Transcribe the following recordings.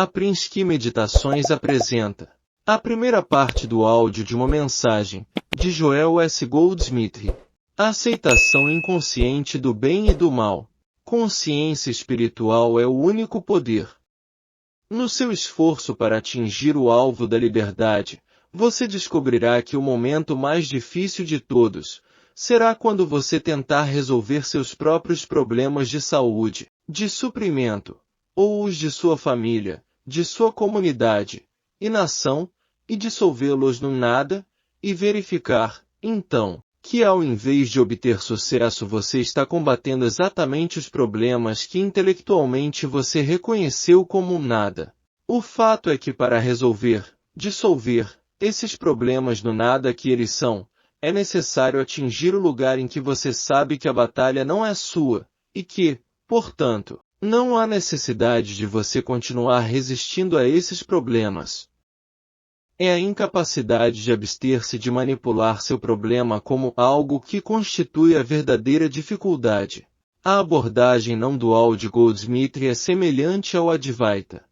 A Prinsky Meditações apresenta a primeira parte do áudio de uma mensagem de Joel S. Goldsmith. A aceitação inconsciente do bem e do mal. Consciência espiritual é o único poder. No seu esforço para atingir o alvo da liberdade, você descobrirá que o momento mais difícil de todos será quando você tentar resolver seus próprios problemas de saúde, de suprimento, ou os de sua família, de sua comunidade e nação, e dissolvê-los num nada, e verificar, então, que ao invés de obter sucesso você está combatendo exatamente os problemas que intelectualmente você reconheceu como um nada. O fato é que para dissolver, esses problemas no nada que eles são, é necessário atingir o lugar em que você sabe que a batalha não é sua, e que, portanto, não há necessidade de você continuar resistindo a esses problemas. É a incapacidade de abster-se de manipular seu problema como algo que constitui a verdadeira dificuldade. A abordagem não dual de Goldsmith é semelhante ao Advaita.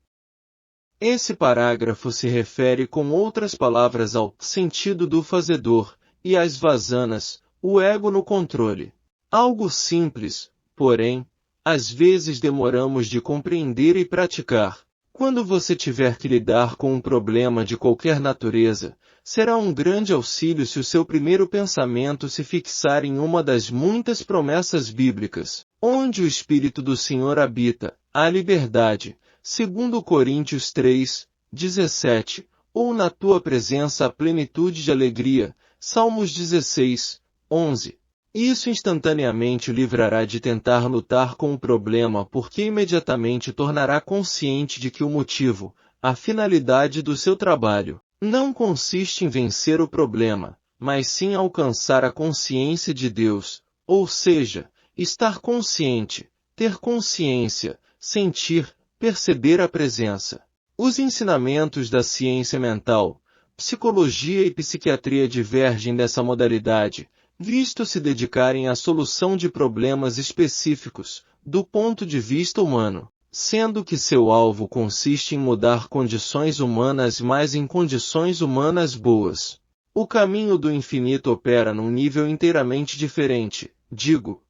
Esse parágrafo se refere com outras palavras ao sentido do fazedor e às vasanas, o ego no controle. Algo simples, porém, às vezes demoramos de compreender e praticar. Quando você tiver que lidar com um problema de qualquer natureza, será um grande auxílio se o seu primeiro pensamento se fixar em uma das muitas promessas bíblicas, onde o Espírito do Senhor habita, a liberdade, segundo Coríntios 3, 17, ou na tua presença a plenitude de alegria, Salmos 16, 11. Isso instantaneamente o livrará de tentar lutar com o problema porque imediatamente tornará consciente de que o motivo, a finalidade do seu trabalho, não consiste em vencer o problema, mas sim alcançar a consciência de Deus, ou seja, estar consciente, ter consciência, sentir, perceber a presença. Os ensinamentos da ciência mental, psicologia e psiquiatria divergem dessa modalidade, visto se dedicarem à solução de problemas específicos, do ponto de vista humano, sendo que seu alvo consiste em mudar condições humanas mais em condições humanas boas. O caminho do infinito opera num nível inteiramente diferente,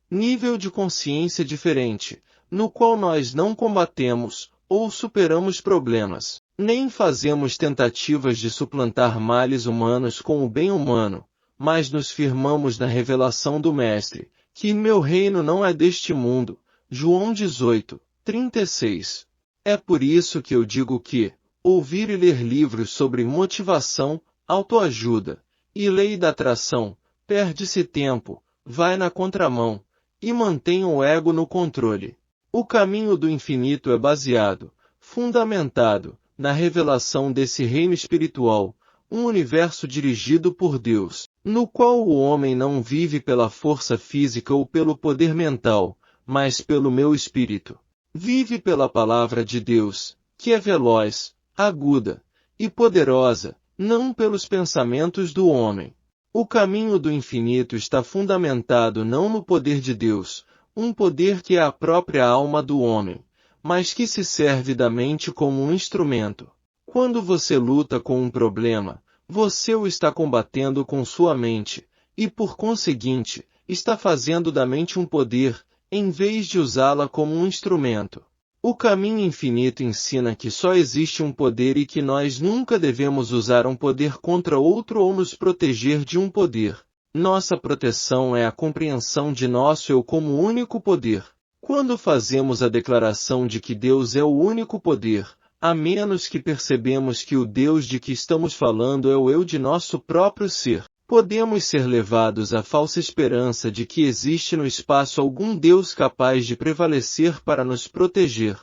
nível de consciência diferente, no qual nós não combatemos, ou superamos problemas, nem fazemos tentativas de suplantar males humanos com o bem humano, mas nos firmamos na revelação do Mestre, que meu reino não é deste mundo. João 18, 36. É por isso que eu digo que, ouvir e ler livros sobre motivação, autoajuda, e lei da atração, perde-se tempo, vai na contramão, e mantém o ego no controle. O caminho do infinito é baseado, fundamentado, na revelação desse reino espiritual, um universo dirigido por Deus, no qual o homem não vive pela força física ou pelo poder mental, mas pelo meu espírito. Vive pela palavra de Deus, que é veloz, aguda e poderosa, não pelos pensamentos do homem. O caminho do infinito está fundamentado não no poder de Deus, um poder que é a própria alma do homem, mas que se serve da mente como um instrumento. Quando você luta com um problema, você o está combatendo com sua mente, e por conseguinte, está fazendo da mente um poder, em vez de usá-la como um instrumento. O caminho infinito ensina que só existe um poder e que nós nunca devemos usar um poder contra outro ou nos proteger de um poder. Nossa proteção é a compreensão de nosso eu como único poder. Quando fazemos a declaração de que Deus é o único poder, a menos que percebemos que o Deus de que estamos falando é o eu de nosso próprio ser, podemos ser levados à falsa esperança de que existe no espaço algum Deus capaz de prevalecer para nos proteger.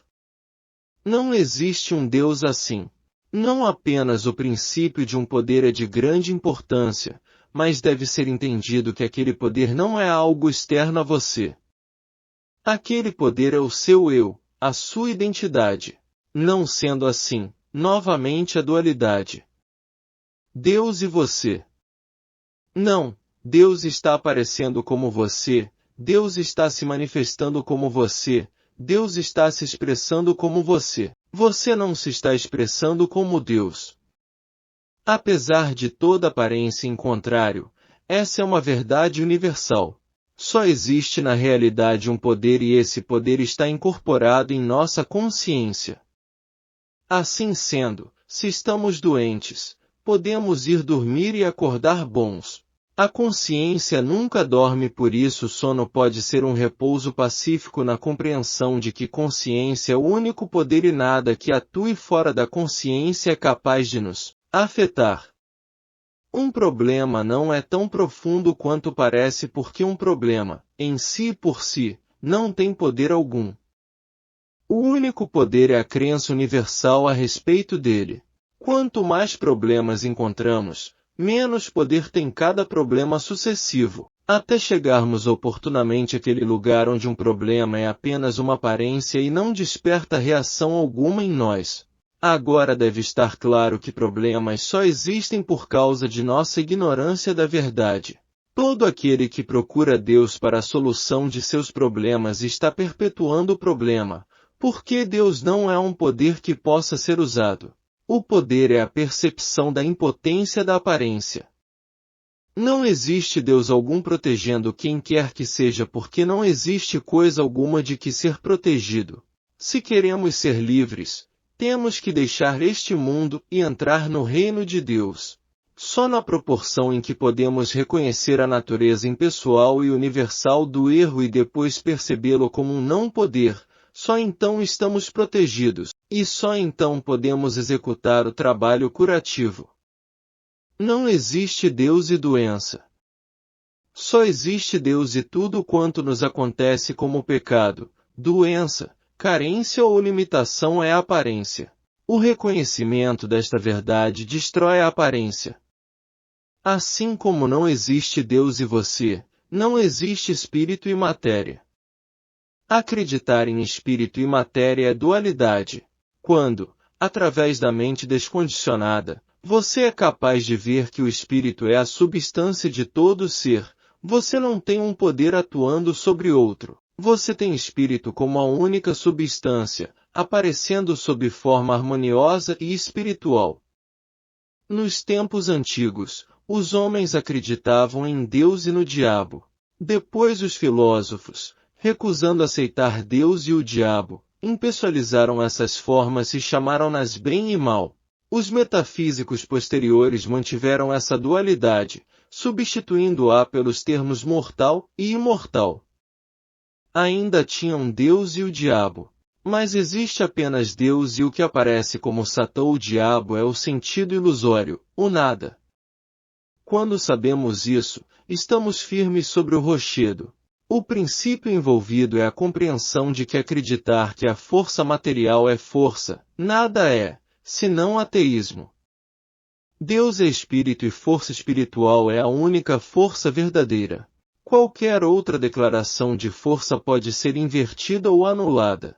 Não existe um Deus assim. Não apenas o princípio de um poder é de grande importância, mas deve ser entendido que aquele poder não é algo externo a você. Aquele poder é o seu eu, a sua identidade. Não sendo assim, novamente a dualidade. Deus e você. Não, Deus está aparecendo como você, Deus está se manifestando como você, Deus está se expressando como você. Você não se está expressando como Deus. Apesar de toda aparência em contrário, essa é uma verdade universal. Só existe na realidade um poder e esse poder está incorporado em nossa consciência. Assim sendo, se estamos doentes, podemos ir dormir e acordar bons. A consciência nunca dorme, por isso o sono pode ser um repouso pacífico na compreensão de que consciência é o único poder e nada que atue fora da consciência é capaz de nos afetar. Um problema não é tão profundo quanto parece porque um problema, em si por si, não tem poder algum. O único poder é a crença universal a respeito dele. Quanto mais problemas encontramos, menos poder tem cada problema sucessivo, até chegarmos oportunamente àquele lugar onde um problema é apenas uma aparência e não desperta reação alguma em nós. Agora deve estar claro que problemas só existem por causa de nossa ignorância da verdade. Todo aquele que procura Deus para a solução de seus problemas está perpetuando o problema, porque Deus não é um poder que possa ser usado. O poder é a percepção da impotência da aparência. Não existe Deus algum protegendo quem quer que seja porque não existe coisa alguma de que ser protegido. Se queremos ser livres, temos que deixar este mundo e entrar no reino de Deus. Só na proporção em que podemos reconhecer a natureza impessoal e universal do erro e depois percebê-lo como um não-poder, só então estamos protegidos, e só então podemos executar o trabalho curativo. Não existe Deus e doença. Só existe Deus e tudo quanto nos acontece como pecado, doença, carência ou limitação é aparência. O reconhecimento desta verdade destrói a aparência. Assim como não existe Deus e você, não existe espírito e matéria. Acreditar em espírito e matéria é dualidade. Quando, através da mente descondicionada, você é capaz de ver que o espírito é a substância de todo ser, você não tem um poder atuando sobre outro. Você tem espírito como a única substância, aparecendo sob forma harmoniosa e espiritual. Nos tempos antigos, os homens acreditavam em Deus e no diabo. Depois os filósofos, recusando aceitar Deus e o diabo, impessoalizaram essas formas e chamaram-nas bem e mal. Os metafísicos posteriores mantiveram essa dualidade, substituindo-a pelos termos mortal e imortal. Ainda tinham Deus e o diabo. Mas existe apenas Deus e o que aparece como Satã ou diabo é o sentido ilusório, o nada. Quando sabemos isso, estamos firmes sobre o rochedo. O princípio envolvido é a compreensão de que acreditar que a força material é força, nada é, senão ateísmo. Deus é espírito e força espiritual é a única força verdadeira. Qualquer outra declaração de força pode ser invertida ou anulada.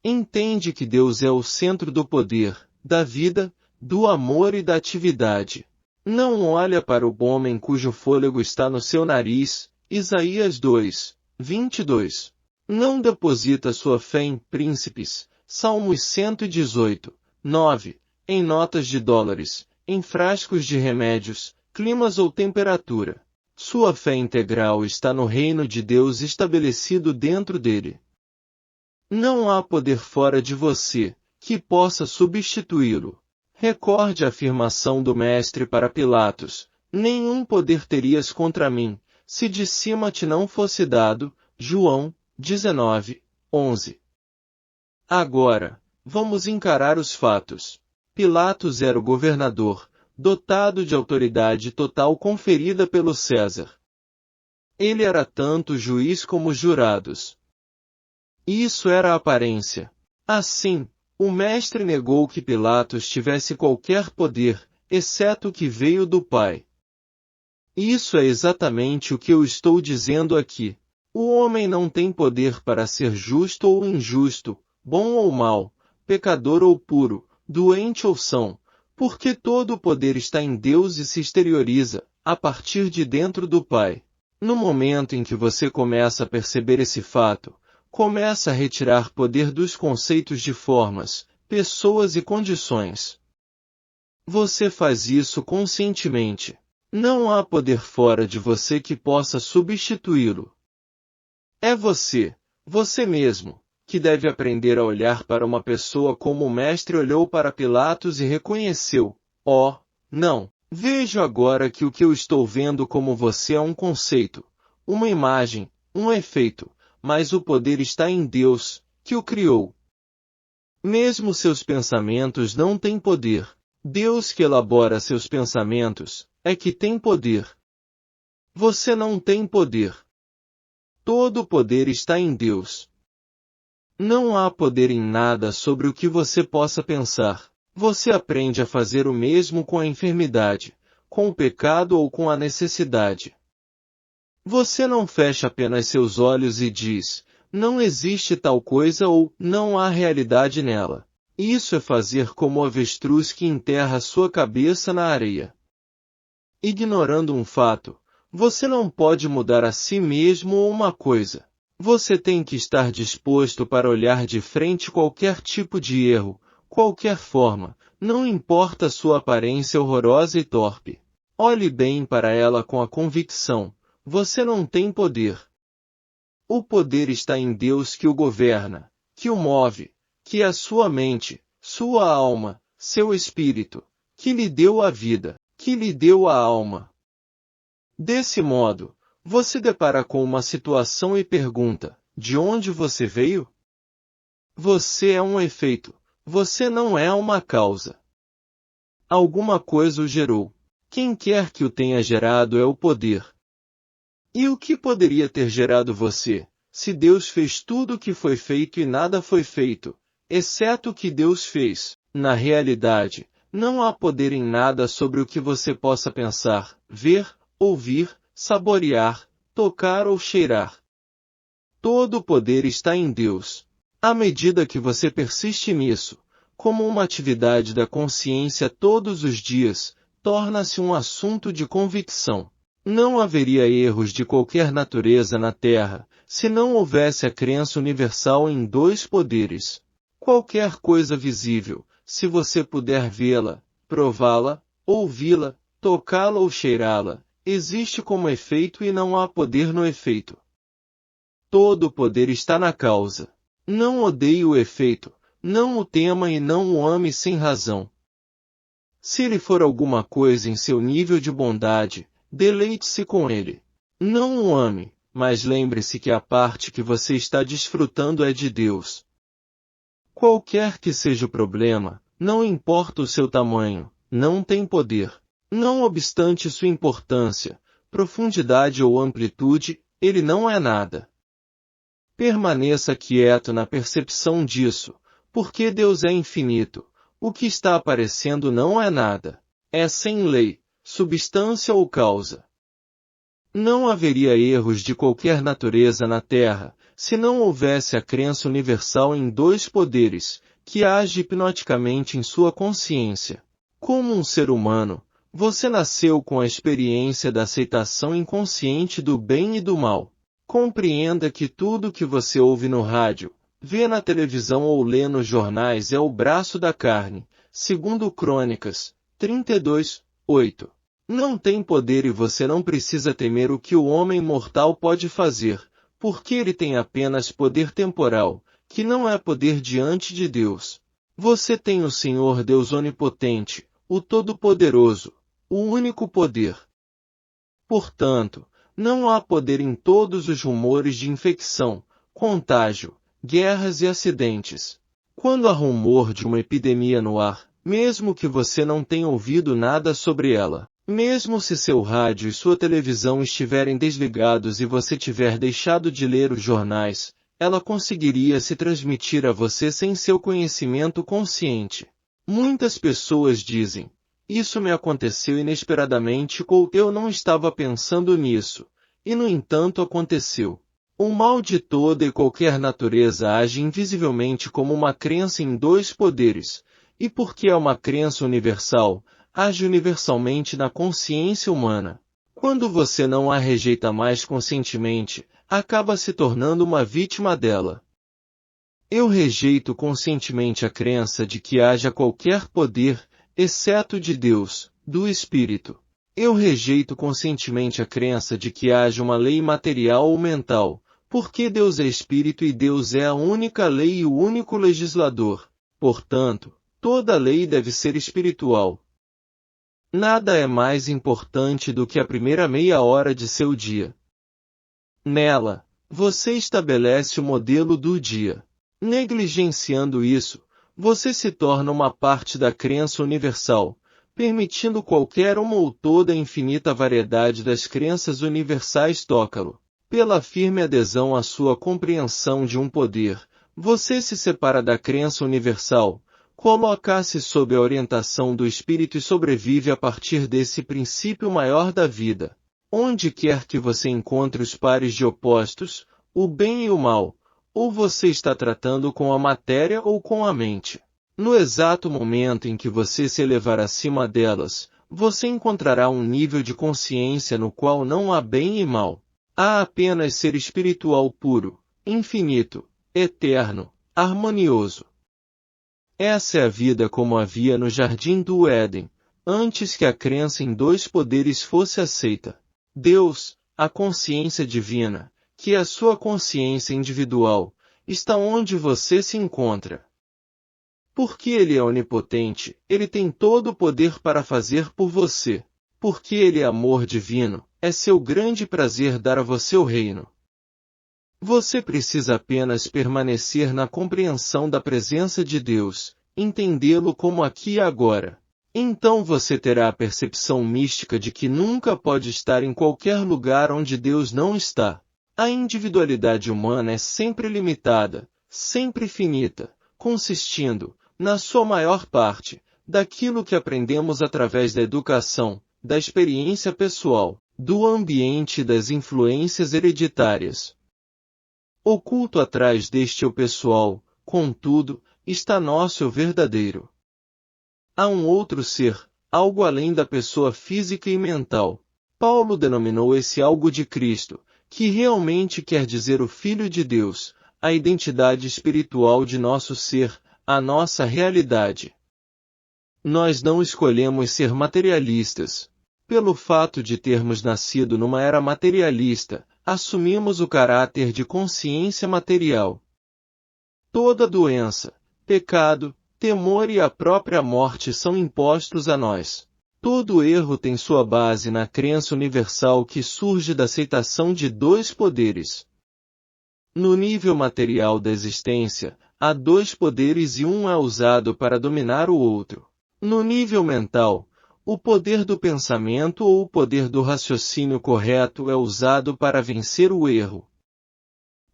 Entende que Deus é o centro do poder, da vida, do amor e da atividade. Não olha para o homem cujo fôlego está no seu nariz, Isaías 2, 22. Não deposita sua fé em príncipes, Salmos 118, 9, em notas de dólares, em frascos de remédios, climas ou temperatura. Sua fé integral está no reino de Deus estabelecido dentro dele. Não há poder fora de você, que possa substituí-lo. Recorde a afirmação do Mestre para Pilatos, nenhum poder terias contra mim, se de cima te não fosse dado, João 19, 11. Agora, vamos encarar os fatos. Pilatos era o governador, dotado de autoridade total conferida pelo César. Ele era tanto juiz como jurados. Isso era a aparência. Assim, o mestre negou que Pilatos tivesse qualquer poder, exceto o que veio do Pai. Isso é exatamente o que eu estou dizendo aqui. O homem não tem poder para ser justo ou injusto, bom ou mau, pecador ou puro, doente ou são, porque todo o poder está em Deus e se exterioriza, a partir de dentro do Pai. No momento em que você começa a perceber esse fato, começa a retirar poder dos conceitos de formas, pessoas e condições. Você faz isso conscientemente. Não há poder fora de você que possa substituí-lo. É você mesmo, que deve aprender a olhar para uma pessoa como o Mestre olhou para Pilatos e reconheceu: "Oh, não, vejo agora que o que eu estou vendo como você é um conceito, uma imagem, um efeito, mas o poder está em Deus, que o criou. Mesmo seus pensamentos não têm poder. Deus que elabora seus pensamentos, é que tem poder. Você não tem poder. Todo o poder está em Deus. Não há poder em nada sobre o que você possa pensar. Você aprende a fazer o mesmo com a enfermidade, com o pecado ou com a necessidade. Você não fecha apenas seus olhos e diz: "Não existe tal coisa" ou "Não há realidade nela". Isso é fazer como o avestruz que enterra sua cabeça na areia. Ignorando um fato, você não pode mudar a si mesmo ou uma coisa. Você tem que estar disposto para olhar de frente qualquer tipo de erro, qualquer forma, não importa sua aparência horrorosa e torpe. Olhe bem para ela com a convicção: você não tem poder. O poder está em Deus que o governa, que o move, que é a sua mente, sua alma, seu espírito, que lhe deu a vida, que lhe deu a alma. Desse modo, você depara com uma situação e pergunta: de onde você veio? Você é um efeito. Você não é uma causa. Alguma coisa o gerou. Quem quer que o tenha gerado é o poder. E o que poderia ter gerado você, se Deus fez tudo o que foi feito e nada foi feito, exceto o que Deus fez? Na realidade, não há poder em nada sobre o que você possa pensar, ver, ouvir, saborear, tocar ou cheirar. Todo o poder está em Deus. À medida que você persiste nisso, como uma atividade da consciência todos os dias, torna-se um assunto de convicção. Não haveria erros de qualquer natureza na Terra, se não houvesse a crença universal em dois poderes. Qualquer coisa visível, se você puder vê-la, prová-la, ouvi-la, tocá-la ou cheirá-la, existe como efeito e não há poder no efeito. Todo o poder está na causa. Não odeie o efeito, não o tema e não o ame sem razão. Se ele for alguma coisa em seu nível de bondade, deleite-se com ele. Não o ame, mas lembre-se que a parte que você está desfrutando é de Deus. Qualquer que seja o problema, não importa o seu tamanho, não tem poder. Não obstante sua importância, profundidade ou amplitude, ele não é nada. Permaneça quieto na percepção disso, porque Deus é infinito. O que está aparecendo não é nada. É sem lei, substância ou causa. Não haveria erros de qualquer natureza na Terra, se não houvesse a crença universal em dois poderes, que age hipnoticamente em sua consciência. Como um ser humano, você nasceu com a experiência da aceitação inconsciente do bem e do mal. Compreenda que tudo que você ouve no rádio, vê na televisão ou lê nos jornais é o braço da carne, segundo Crônicas 32:8. Não tem poder e você não precisa temer o que o homem mortal pode fazer, porque ele tem apenas poder temporal, que não é poder diante de Deus. Você tem o Senhor Deus Onipotente, o Todo-Poderoso, o único poder. Portanto, não há poder em todos os rumores de infecção, contágio, guerras e acidentes. Quando há rumor de uma epidemia no ar, mesmo que você não tenha ouvido nada sobre ela, mesmo se seu rádio e sua televisão estiverem desligados e você tiver deixado de ler os jornais, ela conseguiria se transmitir a você sem seu conhecimento consciente. Muitas pessoas dizem: "Isso me aconteceu inesperadamente" ou "Eu não estava pensando nisso", e no entanto aconteceu. O mal de toda e qualquer natureza age invisivelmente como uma crença em dois poderes, e porque é uma crença universal, age universalmente na consciência humana. Quando você não a rejeita mais conscientemente, acaba se tornando uma vítima dela. Eu rejeito conscientemente a crença de que haja qualquer poder, exceto de Deus, do Espírito. Eu rejeito conscientemente a crença de que haja uma lei material ou mental, porque Deus é Espírito e Deus é a única lei e o único legislador. Portanto, toda lei deve ser espiritual. Nada é mais importante do que a primeira meia hora de seu dia. Nela, você estabelece o modelo do dia. Negligenciando isso, você se torna uma parte da crença universal, permitindo qualquer uma ou toda a infinita variedade das crenças universais tocá-lo. Pela firme adesão à sua compreensão de um poder, você se separa da crença universal, coloca-se sob a orientação do Espírito e sobrevive a partir desse princípio maior da vida. Onde quer que você encontre os pares de opostos, o bem e o mal, ou você está tratando com a matéria ou com a mente. No exato momento em que você se elevar acima delas, você encontrará um nível de consciência no qual não há bem e mal. Há apenas ser espiritual puro, infinito, eterno, harmonioso. Essa é a vida como havia no Jardim do Éden, antes que a crença em dois poderes fosse aceita. Deus, a consciência divina, que é a sua consciência individual, está onde você se encontra. Porque Ele é onipotente, Ele tem todo o poder para fazer por você. Porque Ele é amor divino, é seu grande prazer dar a você o reino. Você precisa apenas permanecer na compreensão da presença de Deus, entendê-lo como aqui e agora. Então você terá a percepção mística de que nunca pode estar em qualquer lugar onde Deus não está. A individualidade humana é sempre limitada, sempre finita, consistindo, na sua maior parte, daquilo que aprendemos através da educação, da experiência pessoal, do ambiente e das influências hereditárias. Oculto atrás deste eu pessoal, contudo, está nosso eu verdadeiro. Há um outro ser, algo além da pessoa física e mental. Paulo denominou esse algo de Cristo, que realmente quer dizer o Filho de Deus, a identidade espiritual de nosso ser, a nossa realidade. Nós não escolhemos ser materialistas. Pelo fato de termos nascido numa era materialista, assumimos o caráter de consciência material. Toda doença, pecado, temor e a própria morte são impostos a nós. Todo erro tem sua base na crença universal que surge da aceitação de dois poderes. No nível material da existência, há dois poderes e um é usado para dominar o outro. No nível mental, o poder do pensamento ou o poder do raciocínio correto é usado para vencer o erro.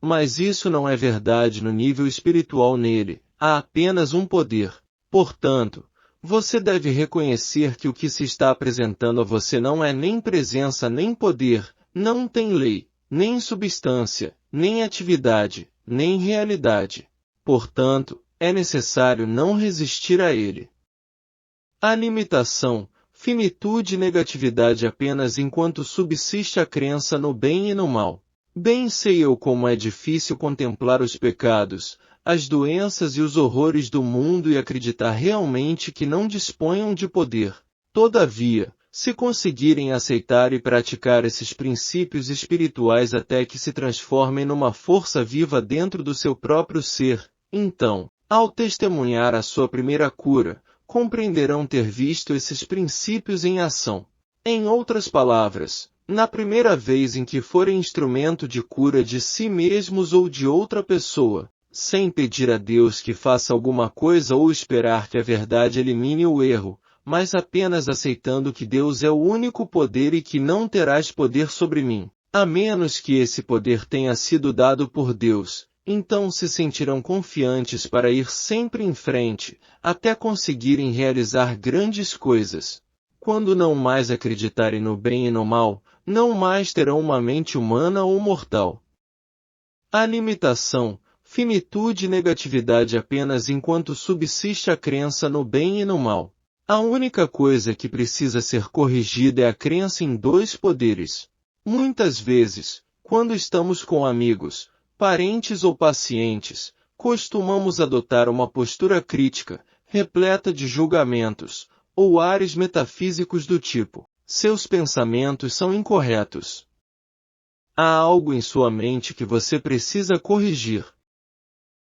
Mas isso não é verdade no nível espiritual nele, há apenas um poder. Portanto, você deve reconhecer que o que se está apresentando a você não é nem presença nem poder, não tem lei, nem substância, nem atividade, nem realidade. Portanto, é necessário não resistir a ele. A limitação, finitude e negatividade apenas enquanto subsiste a crença no bem e no mal. Bem sei eu como é difícil contemplar os pecados, as doenças e os horrores do mundo e acreditar realmente que não disponham de poder. Todavia, se conseguirem aceitar e praticar esses princípios espirituais até que se transformem numa força viva dentro do seu próprio ser, então, ao testemunhar a sua primeira cura, compreenderão ter visto esses princípios em ação. Em outras palavras, na primeira vez em que forem instrumento de cura de si mesmos ou de outra pessoa, sem pedir a Deus que faça alguma coisa ou esperar que a verdade elimine o erro, mas apenas aceitando que Deus é o único poder e que não terás poder sobre mim, a menos que esse poder tenha sido dado por Deus, então se sentirão confiantes para ir sempre em frente, até conseguirem realizar grandes coisas. Quando não mais acreditarem no bem e no mal, não mais terão uma mente humana ou mortal. A limitação, finitude e negatividade apenas enquanto subsiste a crença no bem e no mal. A única coisa que precisa ser corrigida é a crença em dois poderes. Muitas vezes, quando estamos com amigos, parentes ou pacientes, costumamos adotar uma postura crítica, repleta de julgamentos, ou ares metafísicos do tipo: seus pensamentos são incorretos. Há algo em sua mente que você precisa corrigir.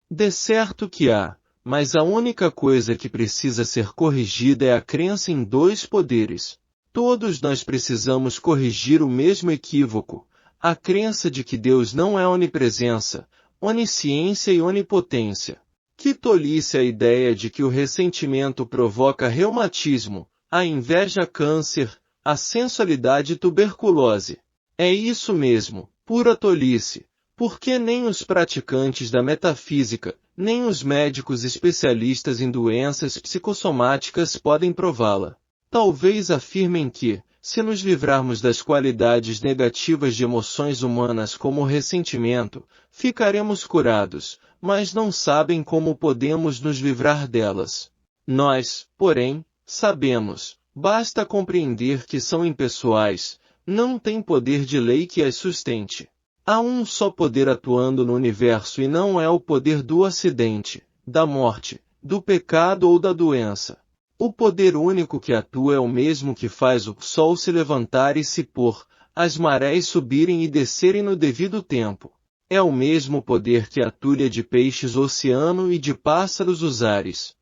De certo que há, mas a única coisa que precisa ser corrigida é a crença em dois poderes. Todos nós precisamos corrigir o mesmo equívoco, a crença de que Deus não é onipresença, onisciência e onipotência. Que tolice a ideia de que o ressentimento provoca reumatismo, a inveja câncer, a sensualidade tuberculose. É isso mesmo, pura tolice, porque nem os praticantes da metafísica, nem os médicos especialistas em doenças psicossomáticas podem prová-la. Talvez afirmem que, se nos livrarmos das qualidades negativas de emoções humanas como o ressentimento, ficaremos curados, mas não sabem como podemos nos livrar delas. Nós, porém, sabemos, basta compreender que são impessoais, não têm poder de lei que as sustente. Há um só poder atuando no universo e não é o poder do acidente, da morte, do pecado ou da doença. O poder único que atua é o mesmo que faz o sol se levantar e se pôr, as marés subirem e descerem no devido tempo. É o mesmo poder que atulha de peixes o oceano e de pássaros os ares.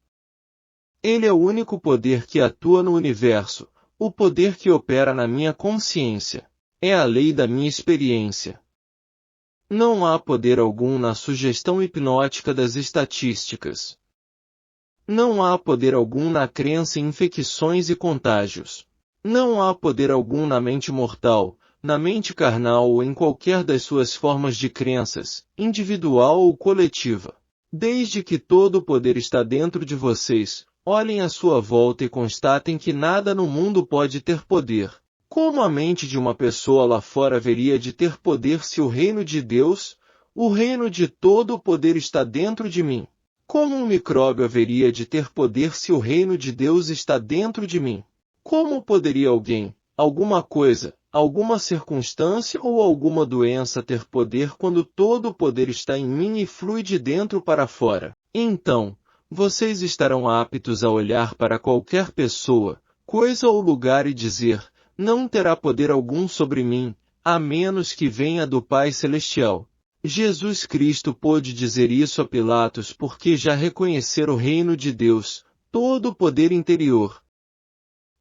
Ele é o único poder que atua no universo, o poder que opera na minha consciência. É a lei da minha experiência. Não há poder algum na sugestão hipnótica das estatísticas. Não há poder algum na crença em infecções e contágios. Não há poder algum na mente mortal, na mente carnal ou em qualquer das suas formas de crenças, individual ou coletiva. Desde que todo o poder está dentro de vocês, olhem à sua volta e constatem que nada no mundo pode ter poder. Como a mente de uma pessoa lá fora haveria de ter poder se o reino de Deus, o reino de todo o poder está dentro de mim? Como um micróbio haveria de ter poder se o reino de Deus está dentro de mim? Como poderia alguém, alguma coisa, alguma circunstância ou alguma doença ter poder quando todo o poder está em mim e flui de dentro para fora? Então, vocês estarão aptos a olhar para qualquer pessoa, coisa ou lugar e dizer: não terá poder algum sobre mim, a menos que venha do Pai Celestial. Jesus Cristo pôde dizer isso a Pilatos porque já reconhecera o reino de Deus, todo o poder interior.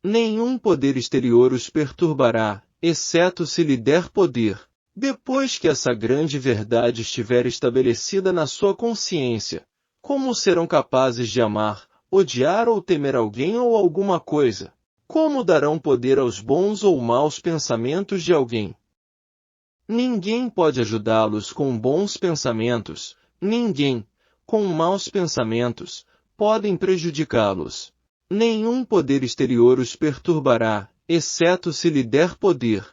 Nenhum poder exterior os perturbará, exceto se lhe der poder. Depois que essa grande verdade estiver estabelecida na sua consciência, como serão capazes de amar, odiar ou temer alguém ou alguma coisa? Como darão poder aos bons ou maus pensamentos de alguém? Ninguém pode ajudá-los com bons pensamentos, ninguém, com maus pensamentos, podem prejudicá-los. Nenhum poder exterior os perturbará, exceto se lhe der poder.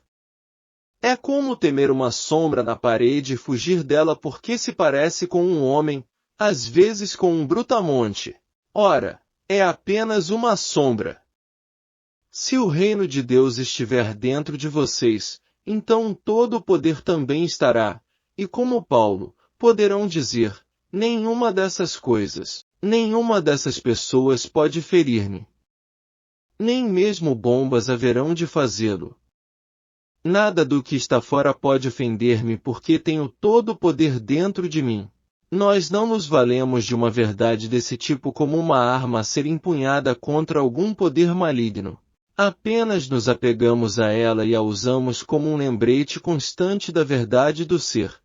É como temer uma sombra na parede e fugir dela porque se parece com um homem, às vezes com um brutamonte. Ora, é apenas uma sombra. Se o reino de Deus estiver dentro de vocês, então todo o poder também estará, e como Paulo, poderão dizer: nenhuma dessas coisas, nenhuma dessas pessoas pode ferir-me. Nem mesmo bombas haverão de fazê-lo. Nada do que está fora pode ofender-me porque tenho todo o poder dentro de mim. Nós não nos valemos de uma verdade desse tipo como uma arma a ser empunhada contra algum poder maligno. Apenas nos apegamos a ela e a usamos como um lembrete constante da verdade do ser.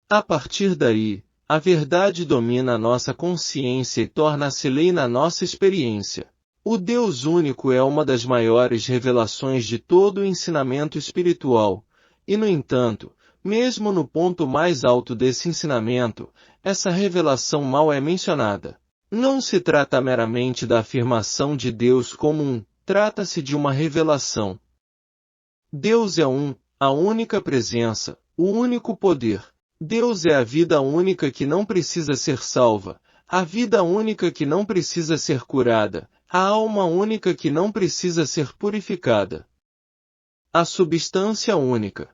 A partir daí, a verdade domina a nossa consciência e torna-se lei na nossa experiência. O Deus único é uma das maiores revelações de todo o ensinamento espiritual, e no entanto, mesmo no ponto mais alto desse ensinamento, essa revelação mal é mencionada. Não se trata meramente da afirmação de Deus como um, trata-se de uma revelação. Deus é a única presença, o único poder. Deus é a vida única que não precisa ser salva, a vida única que não precisa ser curada, a alma única que não precisa ser purificada. A substância única.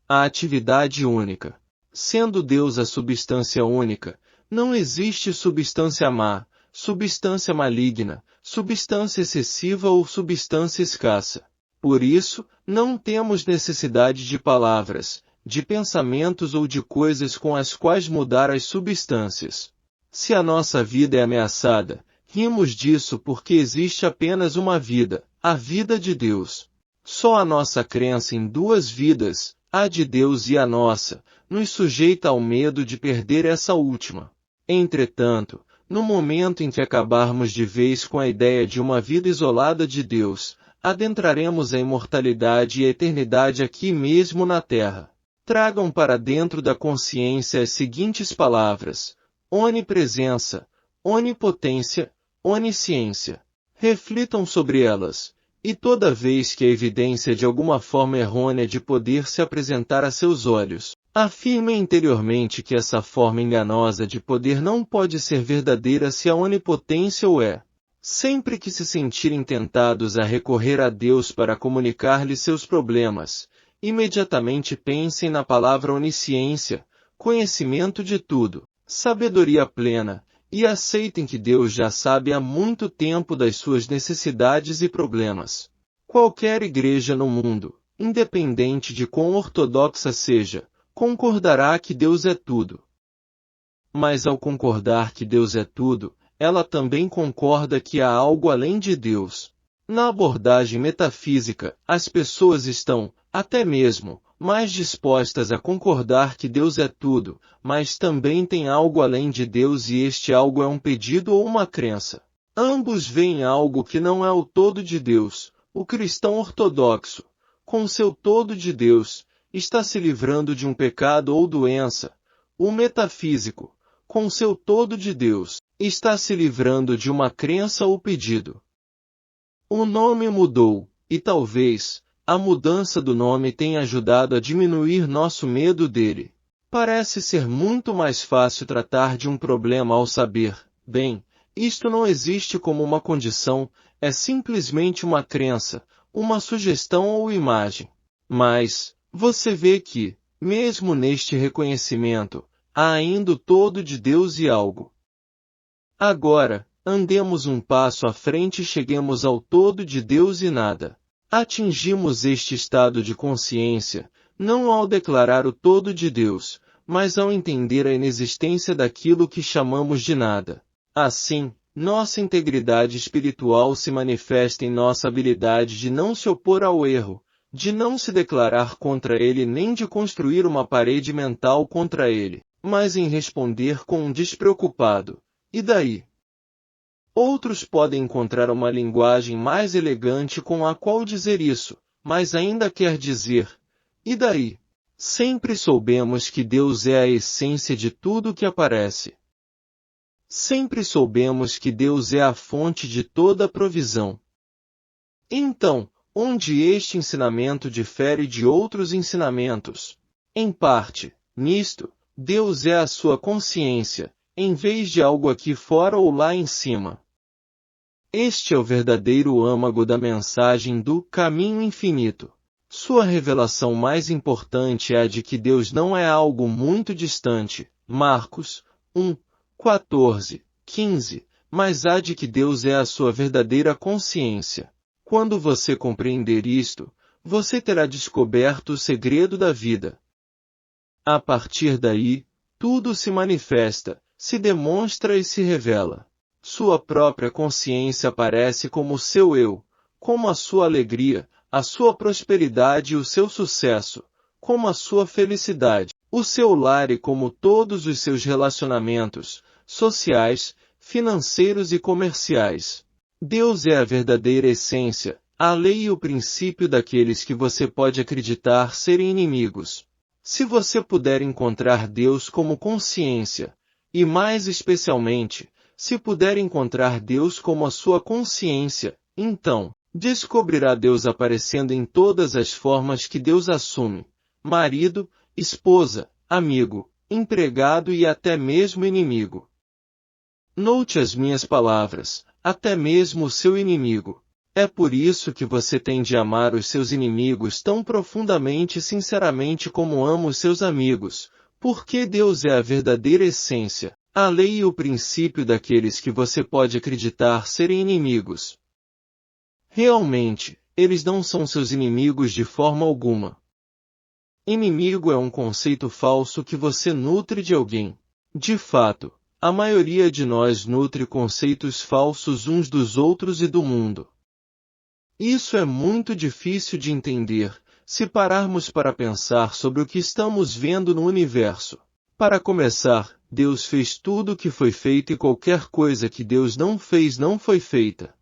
A atividade única. Sendo Deus a substância única, não existe substância má, substância maligna, substância excessiva ou substância escassa. Por isso, não temos necessidade de palavras, de pensamentos ou de coisas com as quais mudar as substâncias. Se a nossa vida é ameaçada, rimos disso porque existe apenas uma vida, a vida de Deus. Só a nossa crença em duas vidas, a de Deus e a nossa, nos sujeita ao medo de perder essa última. Entretanto, no momento em que acabarmos de vez com a ideia de uma vida isolada de Deus, adentraremos a imortalidade e a eternidade aqui mesmo na Terra. Tragam para dentro da consciência as seguintes palavras: onipresença, onipotência, onisciência. Reflitam sobre elas, e toda vez que a evidência de alguma forma errônea de poder se apresentar a seus olhos, afirmem interiormente que essa forma enganosa de poder não pode ser verdadeira se a onipotência o é. Sempre que se sentirem tentados a recorrer a Deus para comunicar-lhe seus problemas, imediatamente pensem na palavra onisciência, conhecimento de tudo, sabedoria plena, e aceitem que Deus já sabe há muito tempo das suas necessidades e problemas. Qualquer igreja no mundo, independente de quão ortodoxa seja, concordará que Deus é tudo. Mas ao concordar que Deus é tudo, ela também concorda que há algo além de Deus. Na abordagem metafísica, as pessoas estão, até mesmo, mais dispostas a concordar que Deus é tudo, mas também tem algo além de Deus e este algo é um pedido ou uma crença. Ambos veem algo que não é o todo de Deus. O cristão ortodoxo, com seu todo de Deus, está se livrando de um pecado ou doença. O metafísico, com seu todo de Deus, está se livrando de uma crença ou pedido. O nome mudou, e talvez a mudança do nome tenha ajudado a diminuir nosso medo dele. Parece ser muito mais fácil tratar de um problema ao saber, bem, isto não existe como uma condição, é simplesmente uma crença, uma sugestão ou imagem. Mas, você vê que, mesmo neste reconhecimento, há ainda o todo de Deus e algo. Agora, andemos um passo à frente e cheguemos ao todo de Deus e nada. Atingimos este estado de consciência, não ao declarar o todo de Deus, mas ao entender a inexistência daquilo que chamamos de nada. Assim, nossa integridade espiritual se manifesta em nossa habilidade de não se opor ao erro, de não se declarar contra ele nem de construir uma parede mental contra ele, mas em responder com um despreocupado. E daí? Outros podem encontrar uma linguagem mais elegante com a qual dizer isso, mas ainda quer dizer, e daí? Sempre soubemos que Deus é a essência de tudo que aparece. Sempre soubemos que Deus é a fonte de toda a provisão. Então, onde este ensinamento difere de outros ensinamentos? Em parte, nisto, Deus é a sua consciência, em vez de algo aqui fora ou lá em cima. Este é o verdadeiro âmago da mensagem do caminho infinito. Sua revelação mais importante é a de que Deus não é algo muito distante, Marcos 1, 14, 15, mas a de que Deus é a sua verdadeira consciência. Quando você compreender isto, você terá descoberto o segredo da vida. A partir daí, tudo se manifesta, se demonstra e se revela. Sua própria consciência aparece como o seu eu, como a sua alegria, a sua prosperidade e o seu sucesso, como a sua felicidade, o seu lar e como todos os seus relacionamentos, sociais, financeiros e comerciais. Deus é a verdadeira essência, a lei e o princípio daqueles que você pode acreditar serem inimigos. Se você puder encontrar Deus como consciência, e mais especialmente, se puder encontrar Deus como a sua consciência, então, descobrirá Deus aparecendo em todas as formas que Deus assume: marido, esposa, amigo, empregado e até mesmo inimigo. Note as minhas palavras, até mesmo o seu inimigo. É por isso que você tem de amar os seus inimigos tão profundamente e sinceramente como ama os seus amigos, Porque Deus é a verdadeira essência, a lei e o princípio daqueles que você pode acreditar serem inimigos. Realmente, eles não são seus inimigos de forma alguma. Inimigo é um conceito falso que você nutre de alguém. De fato, a maioria de nós nutre conceitos falsos uns dos outros e do mundo. Isso é muito difícil de entender, se pararmos para pensar sobre o que estamos vendo no universo. Para começar, Deus fez tudo o que foi feito e qualquer coisa que Deus não fez não foi feita.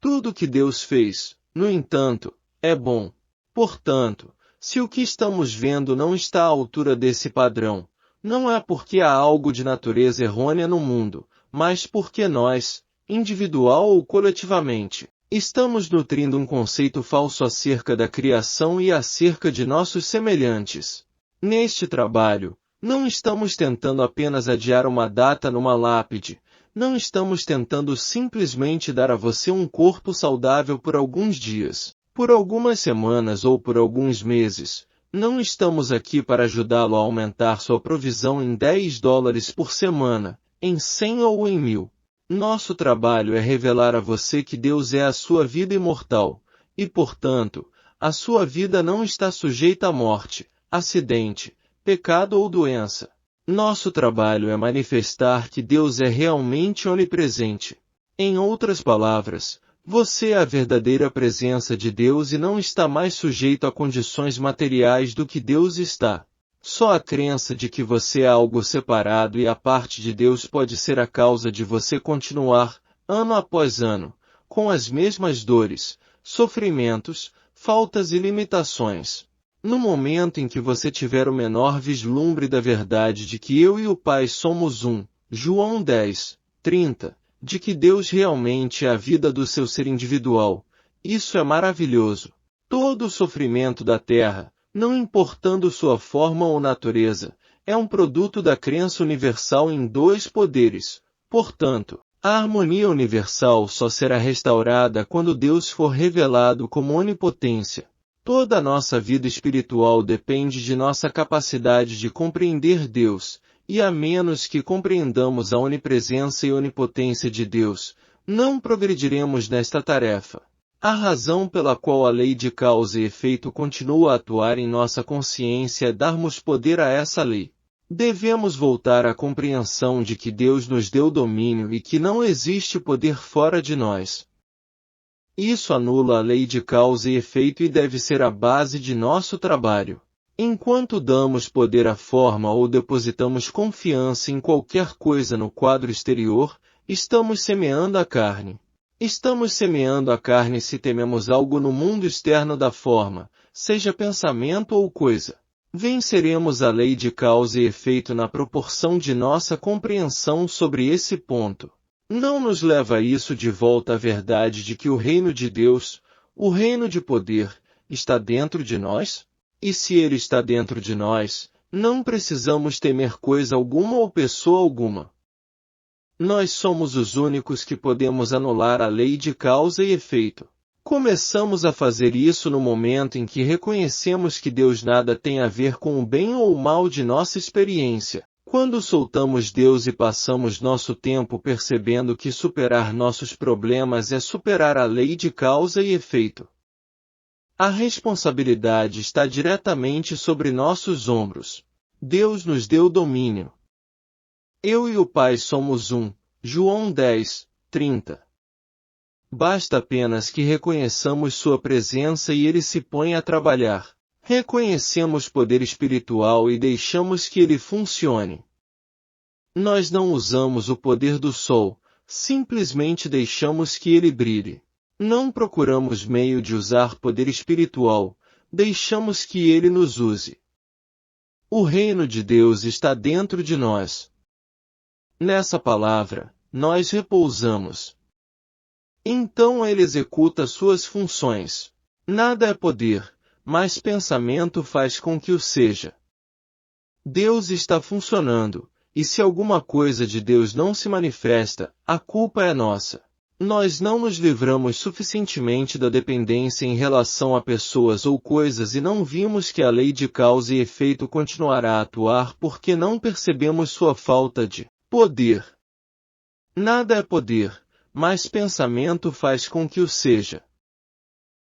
Tudo que Deus fez, no entanto, é bom. Portanto, se o que estamos vendo não está à altura desse padrão, não é porque há algo de natureza errônea no mundo, mas porque nós, individual ou coletivamente, estamos nutrindo um conceito falso acerca da criação e acerca de nossos semelhantes. Neste trabalho, não estamos tentando apenas adiar uma data numa lápide, não estamos tentando simplesmente dar a você um corpo saudável por alguns dias, por algumas semanas ou por alguns meses. Não estamos aqui para ajudá-lo a aumentar sua provisão em $10 por semana, em 100 ou em 1000. Nosso trabalho é revelar a você que Deus é a sua vida imortal, e portanto, a sua vida não está sujeita à morte, acidente, pecado ou doença. Nosso trabalho é manifestar que Deus é realmente onipresente. Em outras palavras, você é a verdadeira presença de Deus e não está mais sujeito a condições materiais do que Deus está. Só a crença de que você é algo separado e à parte de Deus pode ser a causa de você continuar, ano após ano, com as mesmas dores, sofrimentos, faltas e limitações. No momento em que você tiver o menor vislumbre da verdade de que eu e o Pai somos um, João 10:30, de que Deus realmente é a vida do seu ser individual, isso é maravilhoso. Todo o sofrimento da terra, não importando sua forma ou natureza, é um produto da crença universal em dois poderes. Portanto, a harmonia universal só será restaurada quando Deus for revelado como onipotência. Toda a nossa vida espiritual depende de nossa capacidade de compreender Deus, e a menos que compreendamos a onipresença e onipotência de Deus, não progrediremos nesta tarefa. A razão pela qual a lei de causa e efeito continua a atuar em nossa consciência é darmos poder a essa lei. Devemos voltar à compreensão de que Deus nos deu domínio e que não existe poder fora de nós. Isso anula a lei de causa e efeito e deve ser a base de nosso trabalho. Enquanto damos poder à forma ou depositamos confiança em qualquer coisa no quadro exterior, estamos semeando a carne. Estamos semeando a carne se tememos algo no mundo externo da forma, seja pensamento ou coisa. Venceremos a lei de causa e efeito na proporção de nossa compreensão sobre esse ponto. Não nos leva isso de volta à verdade de que o reino de Deus, o reino de poder, está dentro de nós? E se ele está dentro de nós, não precisamos temer coisa alguma ou pessoa alguma. Nós somos os únicos que podemos anular a lei de causa e efeito. Começamos a fazer isso no momento em que reconhecemos que Deus nada tem a ver com o bem ou o mal de nossa experiência. Quando soltamos Deus e passamos nosso tempo percebendo que superar nossos problemas é superar a lei de causa e efeito. A responsabilidade está diretamente sobre nossos ombros. Deus nos deu domínio. Eu e o Pai somos um, João 10:30. Basta apenas que reconheçamos sua presença e ele se põe a trabalhar. Reconhecemos poder espiritual e deixamos que ele funcione. Nós não usamos o poder do sol, simplesmente deixamos que ele brilhe. Não procuramos meio de usar poder espiritual, deixamos que ele nos use. O reino de Deus está dentro de nós. Nessa palavra, nós repousamos. Então ele executa suas funções. Nada é poder, mas pensamento faz com que o seja. Deus está funcionando, e se alguma coisa de Deus não se manifesta, a culpa é nossa. Nós não nos livramos suficientemente da dependência em relação a pessoas ou coisas e não vimos que a lei de causa e efeito continuará a atuar porque não percebemos sua falta de poder. Nada é poder, mas pensamento faz com que o seja.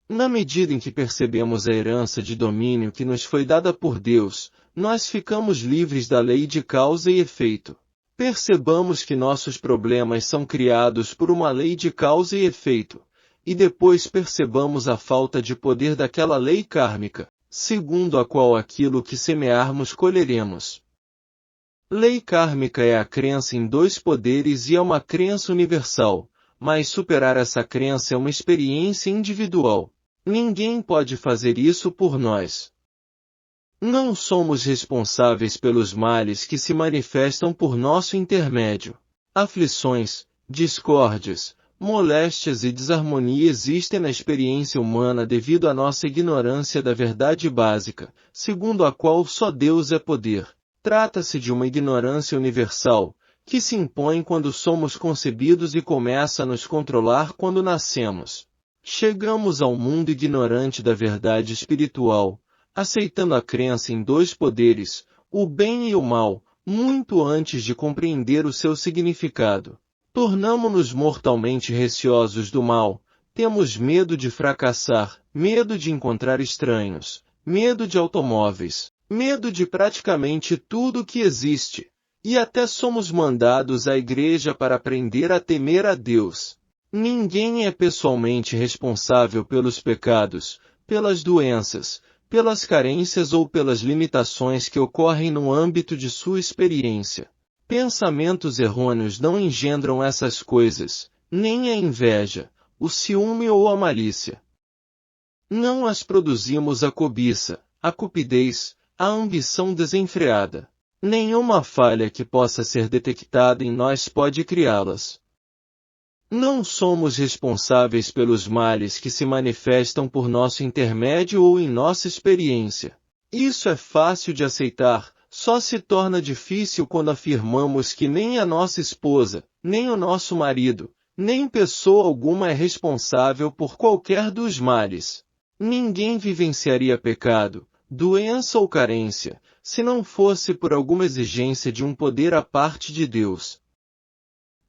Na medida em que percebemos a herança de domínio que nos foi dada por Deus, nós ficamos livres da lei de causa e efeito. Percebamos que nossos problemas são criados por uma lei de causa e efeito, e depois percebamos a falta de poder daquela lei kármica, segundo a qual aquilo que semearmos colheremos. Lei kármica é a crença em dois poderes e é uma crença universal, mas superar essa crença é uma experiência individual. Ninguém pode fazer isso por nós. Não somos responsáveis pelos males que se manifestam por nosso intermédio. Aflições, discórdias, moléstias e desarmonia existem na experiência humana devido à nossa ignorância da verdade básica, segundo a qual só Deus é poder. Trata-se de uma ignorância universal, que se impõe quando somos concebidos e começa a nos controlar quando nascemos. Chegamos ao mundo ignorante da verdade espiritual, aceitando a crença em dois poderes, o bem e o mal, muito antes de compreender o seu significado. Tornamo-nos mortalmente receosos do mal, temos medo de fracassar, medo de encontrar estranhos, medo de automóveis, medo de praticamente tudo que existe. E até somos mandados à igreja para aprender a temer a Deus. Ninguém é pessoalmente responsável pelos pecados, pelas doenças, pelas carências ou pelas limitações que ocorrem no âmbito de sua experiência. Pensamentos errôneos não engendram essas coisas, nem a inveja, o ciúme ou a malícia. Não as produzimos a cobiça, a cupidez, a ambição desenfreada. Nenhuma falha que possa ser detectada em nós pode criá-las. Não somos responsáveis pelos males que se manifestam por nosso intermédio ou em nossa experiência. Isso é fácil de aceitar, só se torna difícil quando afirmamos que nem a nossa esposa, nem o nosso marido, nem pessoa alguma é responsável por qualquer dos males. Ninguém vivenciaria pecado, doença ou carência, se não fosse por alguma exigência de um poder à parte de Deus.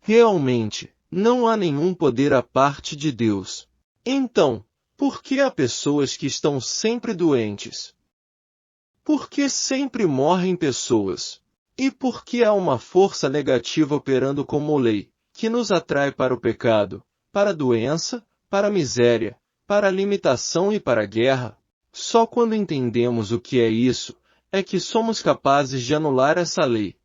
Realmente, não há nenhum poder à parte de Deus. Então, por que há pessoas que estão sempre doentes? Por que sempre morrem pessoas? E por que há uma força negativa operando como lei, que nos atrai para o pecado, para a doença, para a miséria, para a limitação e para a guerra? Só quando entendemos o que é isso, é que somos capazes de anular essa lei.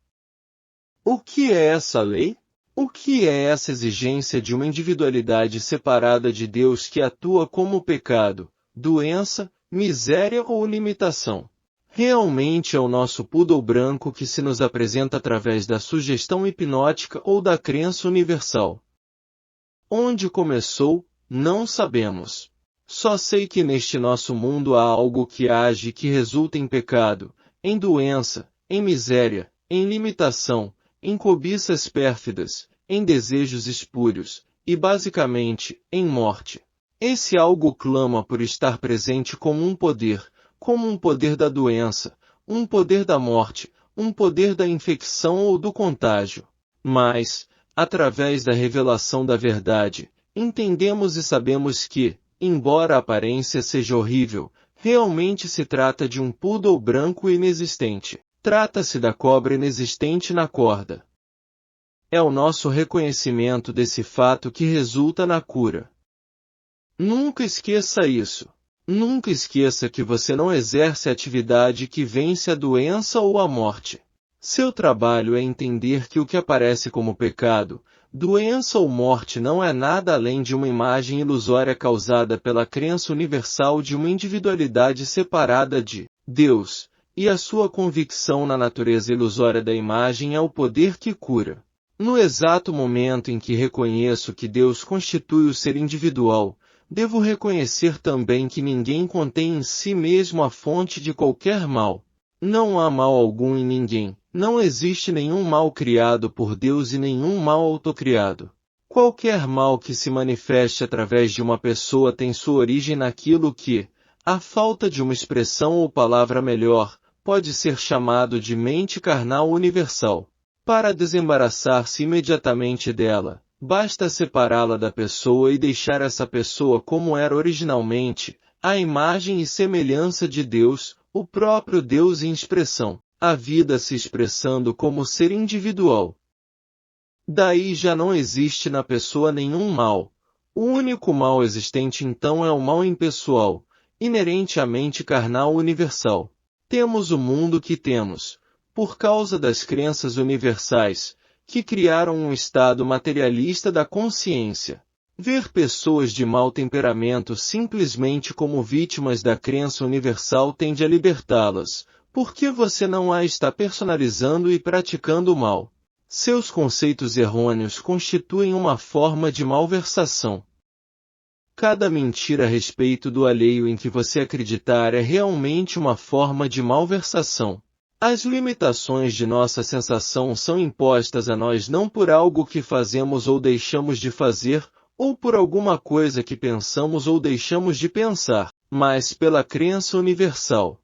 O que é essa lei? O que é essa exigência de uma individualidade separada de Deus que atua como pecado, doença, miséria ou limitação? Realmente é o nosso poodle branco que se nos apresenta através da sugestão hipnótica ou da crença universal. Onde começou, não sabemos. Só sei que neste nosso mundo há algo que age e que resulta em pecado, em doença, em miséria, em limitação, em cobiças pérfidas, em desejos espúrios, e basicamente, em morte. Esse algo clama por estar presente como um poder da doença, um poder da morte, um poder da infecção ou do contágio. Mas, através da revelação da verdade, entendemos e sabemos que, embora a aparência seja horrível, realmente se trata de um poodle branco inexistente. Trata-se da cobra inexistente na corda. É o nosso reconhecimento desse fato que resulta na cura. Nunca esqueça isso. Nunca esqueça que você não exerce a atividade que vence a doença ou a morte. Seu trabalho é entender que o que aparece como pecado, doença ou morte não é nada além de uma imagem ilusória causada pela crença universal de uma individualidade separada de Deus, e a sua convicção na natureza ilusória da imagem é o poder que cura. No exato momento em que reconheço que Deus constitui o ser individual, devo reconhecer também que ninguém contém em si mesmo a fonte de qualquer mal. Não há mal algum em ninguém, não existe nenhum mal criado por Deus e nenhum mal autocriado. Qualquer mal que se manifeste através de uma pessoa tem sua origem naquilo que, à falta de uma expressão ou palavra melhor, pode ser chamado de mente carnal universal. Para desembaraçar-se imediatamente dela, basta separá-la da pessoa e deixar essa pessoa como era originalmente, à imagem e semelhança de Deus, o próprio Deus em expressão, a vida se expressando como ser individual. Daí já não existe na pessoa nenhum mal. O único mal existente então é o mal impessoal, inerente à mente carnal universal. Temos o mundo que temos, por causa das crenças universais, que criaram um estado materialista da consciência. Ver pessoas de mau temperamento simplesmente como vítimas da crença universal tende a libertá-las, porque você não a está personalizando e praticando o mal. Seus conceitos errôneos constituem uma forma de malversação. Cada mentira a respeito do alheio em que você acreditar é realmente uma forma de malversação. As limitações de nossa sensação são impostas a nós não por algo que fazemos ou deixamos de fazer, ou por alguma coisa que pensamos ou deixamos de pensar, mas pela crença universal.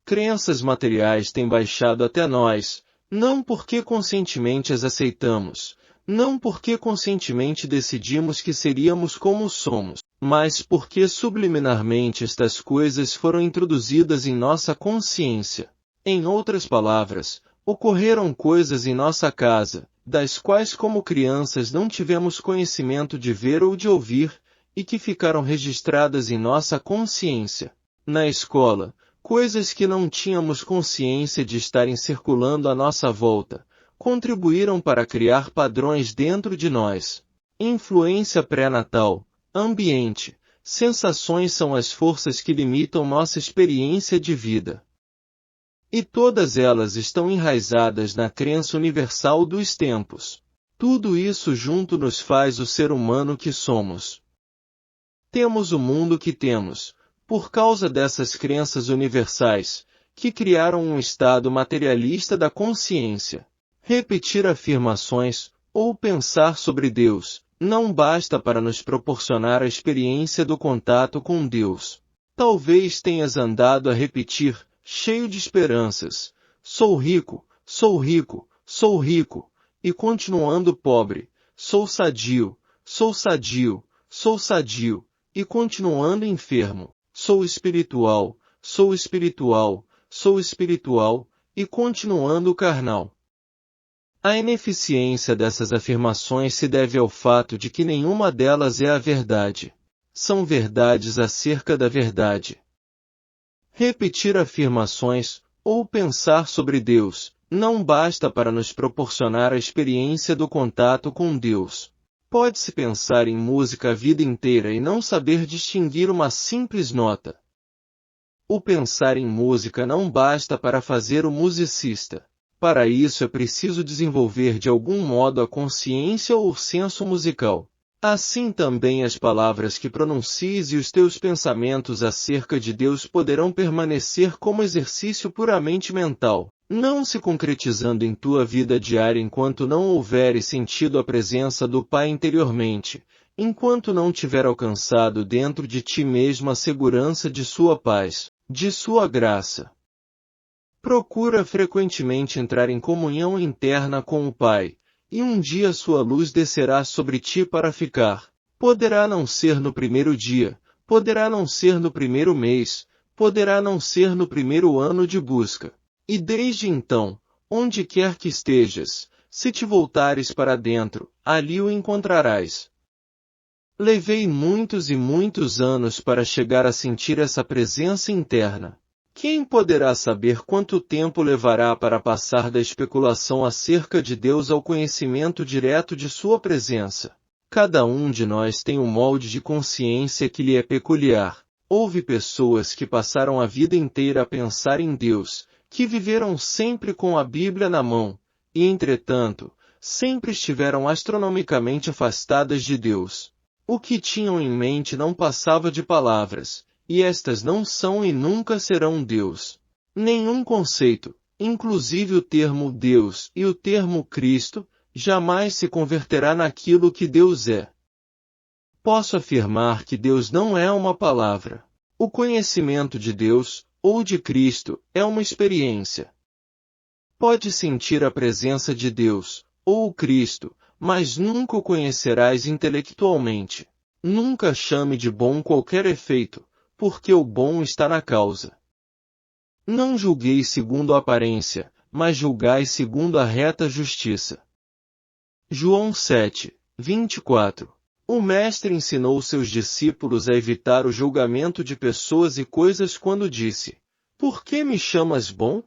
Crenças materiais têm baixado até nós, não porque conscientemente as aceitamos, não porque conscientemente decidimos que seríamos como somos, mas porque subliminarmente estas coisas foram introduzidas em nossa consciência. Em outras palavras, ocorreram coisas em nossa casa, das quais como crianças não tivemos conhecimento de ver ou de ouvir, e que ficaram registradas em nossa consciência. Na escola, coisas que não tínhamos consciência de estarem circulando à nossa volta, contribuíram para criar padrões dentro de nós. Influência pré-natal, ambiente, sensações são as forças que limitam nossa experiência de vida. E todas elas estão enraizadas na crença universal dos tempos. Tudo isso junto nos faz o ser humano que somos. Temos o mundo que temos, por causa dessas crenças universais, que criaram um estado materialista da consciência. Repetir afirmações, ou pensar sobre Deus, não basta para nos proporcionar a experiência do contato com Deus. Talvez tenhas andado a repetir, cheio de esperanças, sou rico, sou rico, sou rico, e continuando pobre, sou sadio, sou sadio, sou sadio, e continuando enfermo. Sou espiritual, sou espiritual, sou espiritual, e continuando carnal. A ineficiência dessas afirmações se deve ao fato de que nenhuma delas é a verdade. São verdades acerca da verdade. Repetir afirmações, ou pensar sobre Deus, não basta para nos proporcionar a experiência do contato com Deus. Pode-se pensar em música a vida inteira e não saber distinguir uma simples nota. O pensar em música não basta para fazer o musicista. Para isso é preciso desenvolver de algum modo a consciência ou o senso musical. Assim também as palavras que pronuncies e os teus pensamentos acerca de Deus poderão permanecer como exercício puramente mental, não se concretizando em tua vida diária enquanto não houveres sentido a presença do Pai interiormente, enquanto não tiver alcançado dentro de ti mesmo a segurança de sua paz, de sua graça. Procura frequentemente entrar em comunhão interna com o Pai, e um dia sua luz descerá sobre ti para ficar. Poderá não ser no primeiro dia, poderá não ser no primeiro mês, poderá não ser no primeiro ano de busca. E desde então, onde quer que estejas, se te voltares para dentro, ali o encontrarás. Levei muitos e muitos anos para chegar a sentir essa presença interna. Quem poderá saber quanto tempo levará para passar da especulação acerca de Deus ao conhecimento direto de sua presença? Cada um de nós tem um molde de consciência que lhe é peculiar. Houve pessoas que passaram a vida inteira a pensar em Deus, que viveram sempre com a Bíblia na mão, e entretanto, sempre estiveram astronomicamente afastadas de Deus. O que tinham em mente não passava de palavras, e estas não são e nunca serão Deus. Nenhum conceito, inclusive o termo Deus e o termo Cristo, jamais se converterá naquilo que Deus é. Posso afirmar que Deus não é uma palavra. O conhecimento de Deus, ou de Cristo, é uma experiência. Pode sentir a presença de Deus, ou o Cristo, mas nunca o conhecerás intelectualmente. Nunca chame de bom qualquer efeito, porque o bom está na causa. Não julgueis segundo a aparência, mas julgai segundo a reta justiça. João 7, 24. O Mestre ensinou seus discípulos a evitar o julgamento de pessoas e coisas quando disse: Por que me chamas bom?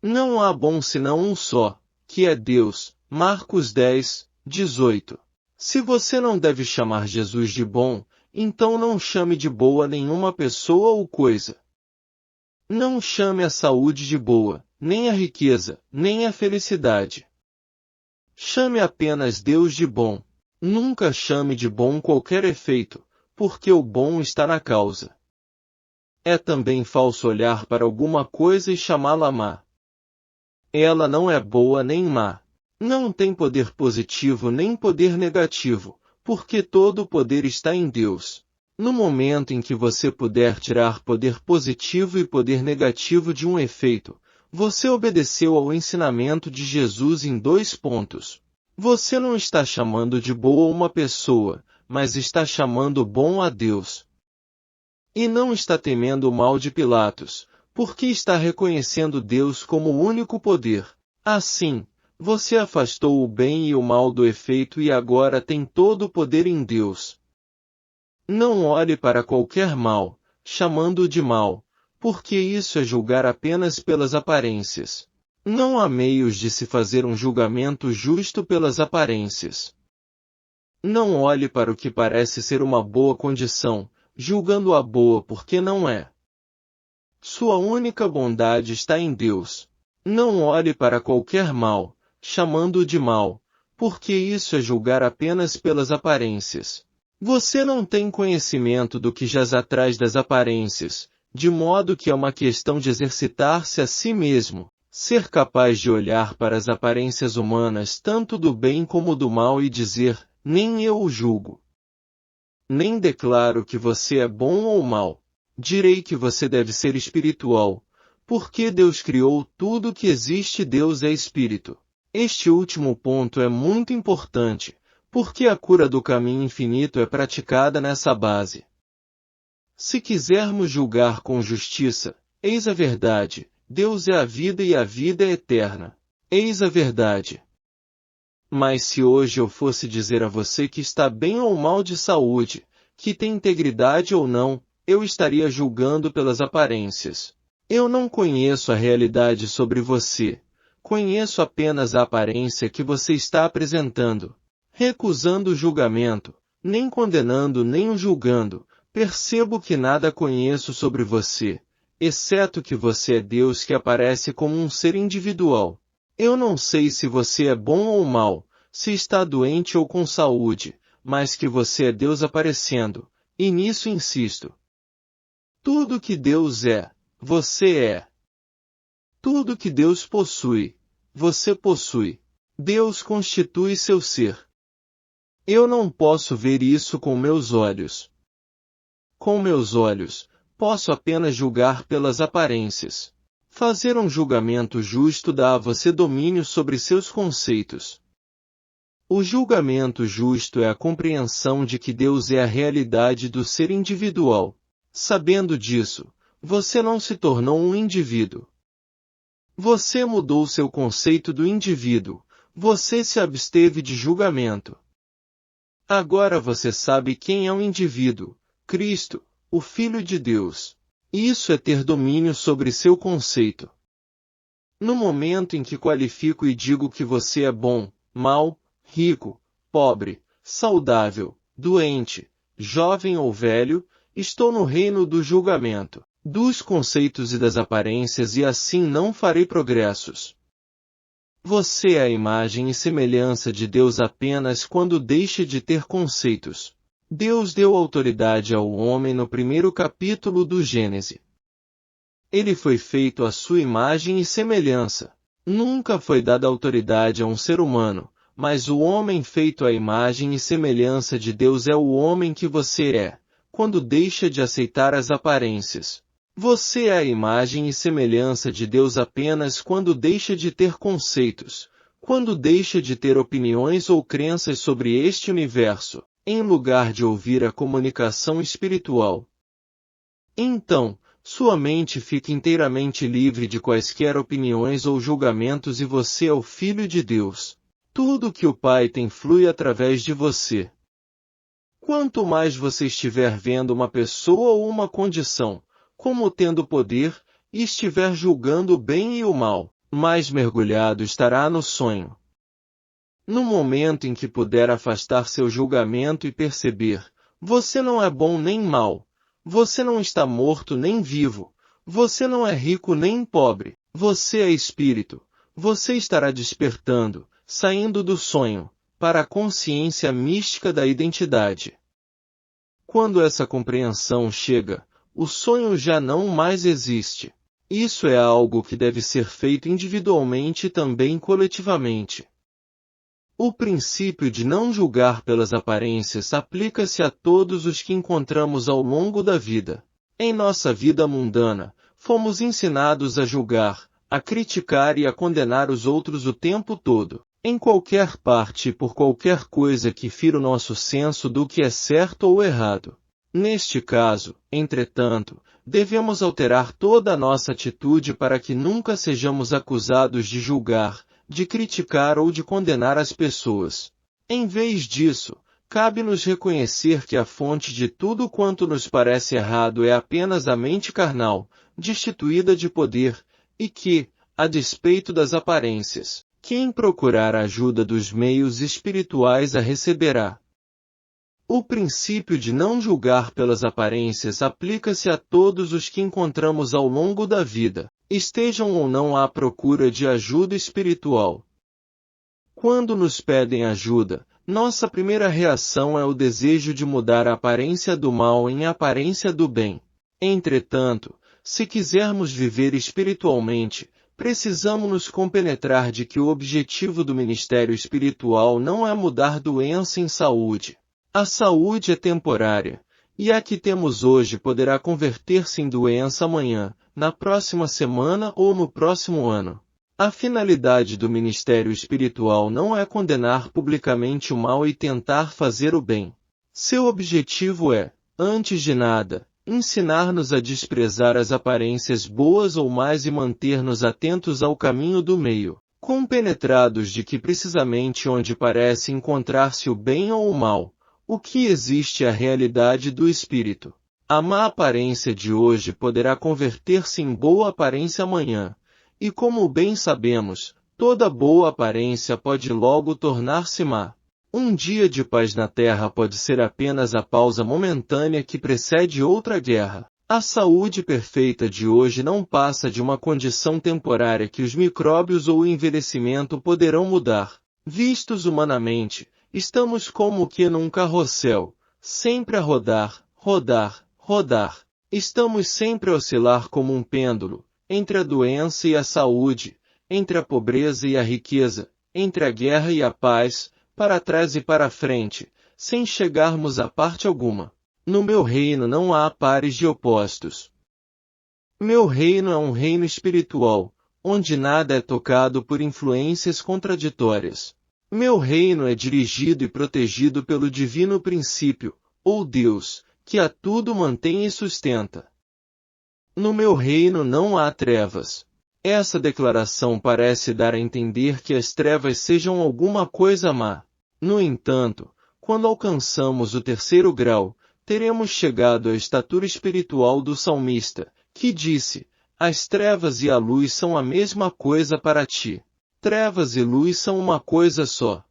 Não há bom senão um só, que é Deus. Marcos 10, 18. Se você não deve chamar Jesus de bom, então não chame de boa nenhuma pessoa ou coisa. Não chame a saúde de boa, nem a riqueza, nem a felicidade. Chame apenas Deus de bom. Nunca chame de bom qualquer efeito, porque o bom está na causa. É também falso olhar para alguma coisa e chamá-la má. Ela não é boa nem má. Não tem poder positivo nem poder negativo, porque todo o poder está em Deus. No momento em que você puder tirar poder positivo e poder negativo de um efeito, você obedeceu ao ensinamento de Jesus em 2 pontos. Você não está chamando de boa uma pessoa, mas está chamando bom a Deus. E não está temendo o mal de Pilatos, porque está reconhecendo Deus como o único poder. Assim, você afastou o bem e o mal do efeito e agora tem todo o poder em Deus. Não olhe para qualquer mal, chamando-o de mal, porque isso é julgar apenas pelas aparências. Não há meios de se fazer um julgamento justo pelas aparências. Não olhe para o que parece ser uma boa condição, julgando-a boa porque não é. Sua única bondade está em Deus. Não olhe para qualquer mal, chamando-o de mal, porque isso é julgar apenas pelas aparências. Você não tem conhecimento do que jaz atrás das aparências, de modo que é uma questão de exercitar-se a si mesmo, ser capaz de olhar para as aparências humanas tanto do bem como do mal e dizer, nem eu o julgo. Nem declaro que você é bom ou mal. Direi que você deve ser espiritual, porque Deus criou tudo que existe e Deus é espírito. Este último ponto é muito importante, porque a cura do caminho infinito é praticada nessa base. Se quisermos julgar com justiça, eis a verdade, Deus é a vida e a vida é eterna. Eis a verdade. Mas se hoje eu fosse dizer a você que está bem ou mal de saúde, que tem integridade ou não, eu estaria julgando pelas aparências. Eu não conheço a realidade sobre você. Conheço apenas a aparência que você está apresentando. Recusando o julgamento, nem condenando nem o julgando, percebo que nada conheço sobre você, exceto que você é Deus que aparece como um ser individual. Eu não sei se você é bom ou mal, se está doente ou com saúde, mas que você é Deus aparecendo, e nisso insisto. Tudo que Deus é, você é. Tudo que Deus possui, você possui. Deus constitui seu ser. Eu não posso ver isso com meus olhos. Com meus olhos, posso apenas julgar pelas aparências. Fazer um julgamento justo dá a você domínio sobre seus conceitos. O julgamento justo é a compreensão de que Deus é a realidade do ser individual. Sabendo disso, você não se tornou um indivíduo. Você mudou seu conceito do indivíduo, você se absteve de julgamento. Agora você sabe quem é o indivíduo, Cristo, o Filho de Deus. Isso é ter domínio sobre seu conceito. No momento em que qualifico e digo que você é bom, mau, rico, pobre, saudável, doente, jovem ou velho, estou no reino do julgamento, dos conceitos e das aparências e assim não farei progressos. Você é a imagem e semelhança de Deus apenas quando deixa de ter conceitos. Deus deu autoridade ao homem no primeiro capítulo do Gênesis. Ele foi feito à sua imagem e semelhança. Nunca foi dada autoridade a um ser humano, mas o homem feito à imagem e semelhança de Deus é o homem que você é, quando deixa de aceitar as aparências. Você é a imagem e semelhança de Deus apenas quando deixa de ter conceitos, quando deixa de ter opiniões ou crenças sobre este universo, em lugar de ouvir a comunicação espiritual. Então, sua mente fica inteiramente livre de quaisquer opiniões ou julgamentos e você é o Filho de Deus. Tudo que o Pai tem flui através de você. Quanto mais você estiver vendo uma pessoa ou uma condição, como tendo poder, e estiver julgando o bem e o mal, mais mergulhado estará no sonho. No momento em que puder afastar seu julgamento e perceber, você não é bom nem mal, você não está morto nem vivo, você não é rico nem pobre, você é espírito, você estará despertando, saindo do sonho, para a consciência mística da identidade. Quando essa compreensão chega, o sonho já não mais existe. Isso é algo que deve ser feito individualmente e também coletivamente. O princípio de não julgar pelas aparências aplica-se a todos os que encontramos ao longo da vida. Em nossa vida mundana, fomos ensinados a julgar, a criticar e a condenar os outros o tempo todo, em qualquer parte e por qualquer coisa que fira o nosso senso do que é certo ou errado. Neste caso, entretanto, devemos alterar toda a nossa atitude para que nunca sejamos acusados de julgar, de criticar ou de condenar as pessoas. Em vez disso, cabe-nos reconhecer que a fonte de tudo quanto nos parece errado é apenas a mente carnal, destituída de poder, e que, a despeito das aparências, quem procurar a ajuda dos meios espirituais a receberá. O princípio de não julgar pelas aparências aplica-se a todos os que encontramos ao longo da vida, estejam ou não à procura de ajuda espiritual. Quando nos pedem ajuda, nossa primeira reação é o desejo de mudar a aparência do mal em aparência do bem. Entretanto, se quisermos viver espiritualmente, precisamos nos compenetrar de que o objetivo do ministério espiritual não é mudar doença em saúde. A saúde é temporária, e a que temos hoje poderá converter-se em doença amanhã, na próxima semana ou no próximo ano. A finalidade do ministério espiritual não é condenar publicamente o mal e tentar fazer o bem. Seu objetivo é, antes de nada, ensinar-nos a desprezar as aparências boas ou más e manter-nos atentos ao caminho do meio, compenetrados de que precisamente onde parece encontrar-se o bem ou o mal, o que existe é a realidade do espírito. A má aparência de hoje poderá converter-se em boa aparência amanhã, e como bem sabemos, toda boa aparência pode logo tornar-se má. Um dia de paz na Terra pode ser apenas a pausa momentânea que precede outra guerra. A saúde perfeita de hoje não passa de uma condição temporária que os micróbios ou o envelhecimento poderão mudar. Vistos humanamente, estamos como que num carrossel, sempre a rodar, rodar, rodar. Estamos sempre a oscilar como um pêndulo, entre a doença e a saúde, entre a pobreza e a riqueza, entre a guerra e a paz, para trás e para frente, sem chegarmos a parte alguma. No meu reino não há pares de opostos. Meu reino é um reino espiritual, onde nada é tocado por influências contraditórias. Meu reino é dirigido e protegido pelo divino princípio, ou Deus, que a tudo mantém e sustenta. No meu reino não há trevas. Essa declaração parece dar a entender que as trevas sejam alguma coisa má. No entanto, quando alcançamos o terceiro grau, teremos chegado à estatura espiritual do salmista, que disse: as trevas e a luz são a mesma coisa para ti. Trevas e luz são uma coisa só.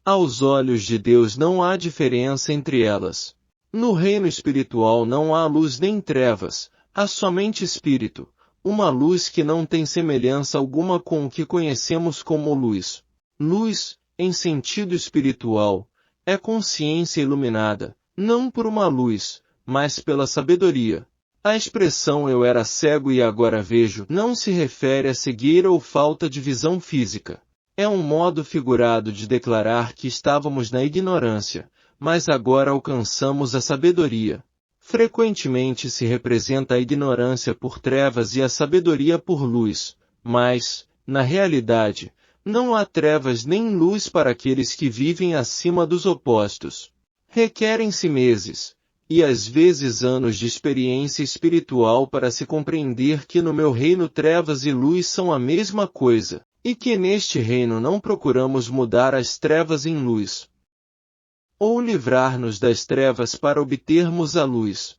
Aos olhos de Deus não há diferença entre elas. No reino espiritual não há luz nem trevas, há somente espírito, uma luz que não tem semelhança alguma com o que conhecemos como luz. Luz, em sentido espiritual, é consciência iluminada, não por uma luz, mas pela sabedoria. A expressão eu era cego e agora vejo não se refere a cegueira ou falta de visão física. É um modo figurado de declarar que estávamos na ignorância, mas agora alcançamos a sabedoria. Frequentemente se representa a ignorância por trevas e a sabedoria por luz, mas, na realidade, não há trevas nem luz para aqueles que vivem acima dos opostos. Requerem-se meses, e às vezes anos de experiência espiritual para se compreender que no meu reino trevas e luz são a mesma coisa, e que neste reino não procuramos mudar as trevas em luz, ou livrar-nos das trevas para obtermos a luz.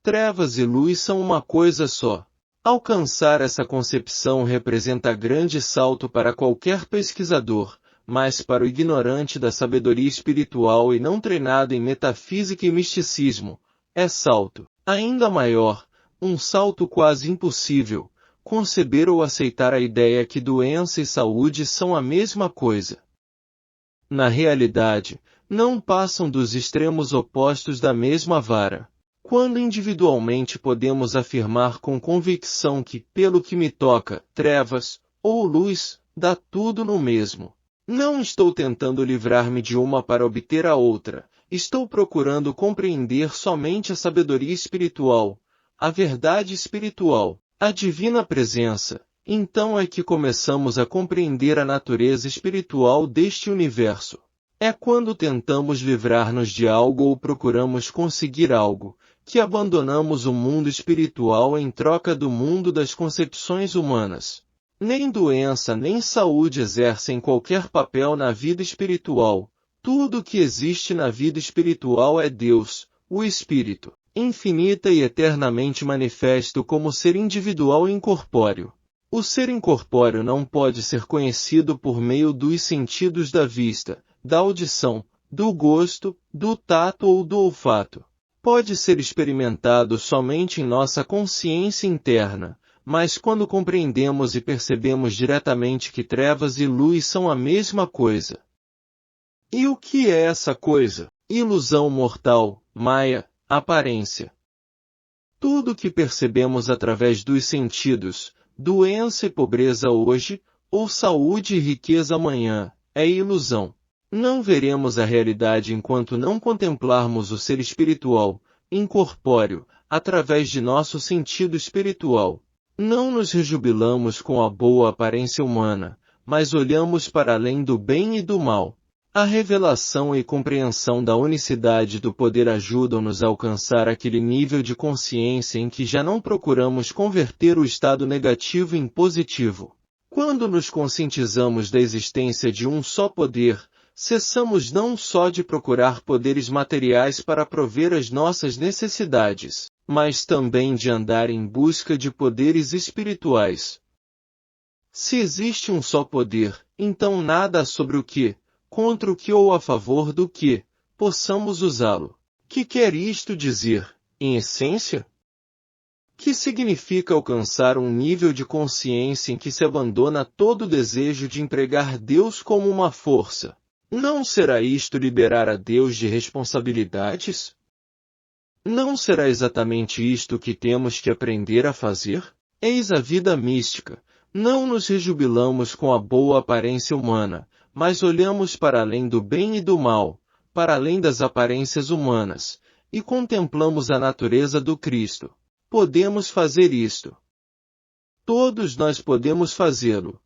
Trevas e luz são uma coisa só. Alcançar essa concepção representa grande salto para qualquer pesquisador, mas para o ignorante da sabedoria espiritual e não treinado em metafísica e misticismo, é salto ainda maior, um salto quase impossível, conceber ou aceitar a ideia que doença e saúde são a mesma coisa. Na realidade, não passam dos extremos opostos da mesma vara. Quando individualmente podemos afirmar com convicção que, pelo que me toca, trevas, ou luz, dá tudo no mesmo. Não estou tentando livrar-me de uma para obter a outra, estou procurando compreender somente a sabedoria espiritual, a verdade espiritual, a divina presença. Então é que começamos a compreender a natureza espiritual deste universo. É quando tentamos livrar-nos de algo ou procuramos conseguir algo, que abandonamos o mundo espiritual em troca do mundo das concepções humanas. Nem doença nem saúde exercem qualquer papel na vida espiritual. Tudo o que existe na vida espiritual é Deus, o Espírito, infinita e eternamente manifesto como ser individual e incorpóreo. O ser incorpóreo não pode ser conhecido por meio dos sentidos da vista, da audição, do gosto, do tato ou do olfato. Pode ser experimentado somente em nossa consciência interna, mas quando compreendemos e percebemos diretamente que trevas e luz são a mesma coisa. E o que é essa coisa? Ilusão mortal, Maya, aparência. Tudo que percebemos através dos sentidos, doença e pobreza hoje, ou saúde e riqueza amanhã, é ilusão. Não veremos a realidade enquanto não contemplarmos o ser espiritual, incorpóreo, através de nosso sentido espiritual. Não nos rejubilamos com a boa aparência humana, mas olhamos para além do bem e do mal. A revelação e compreensão da unicidade do poder ajudam-nos a alcançar aquele nível de consciência em que já não procuramos converter o estado negativo em positivo. Quando nos conscientizamos da existência de um só poder, cessamos não só de procurar poderes materiais para prover as nossas necessidades, mas também de andar em busca de poderes espirituais. Se existe um só poder, então nada sobre o que, contra o que ou a favor do que, possamos usá-lo. Que quer isto dizer, em essência? Que significa alcançar um nível de consciência em que se abandona todo o desejo de empregar Deus como uma força. Não será isto liberar a Deus de responsabilidades? Não será exatamente isto que temos que aprender a fazer? Eis a vida mística. Não nos rejubilamos com a boa aparência humana, mas olhamos para além do bem e do mal, para além das aparências humanas, e contemplamos a natureza do Cristo. Podemos fazer isto. Todos nós podemos fazê-lo.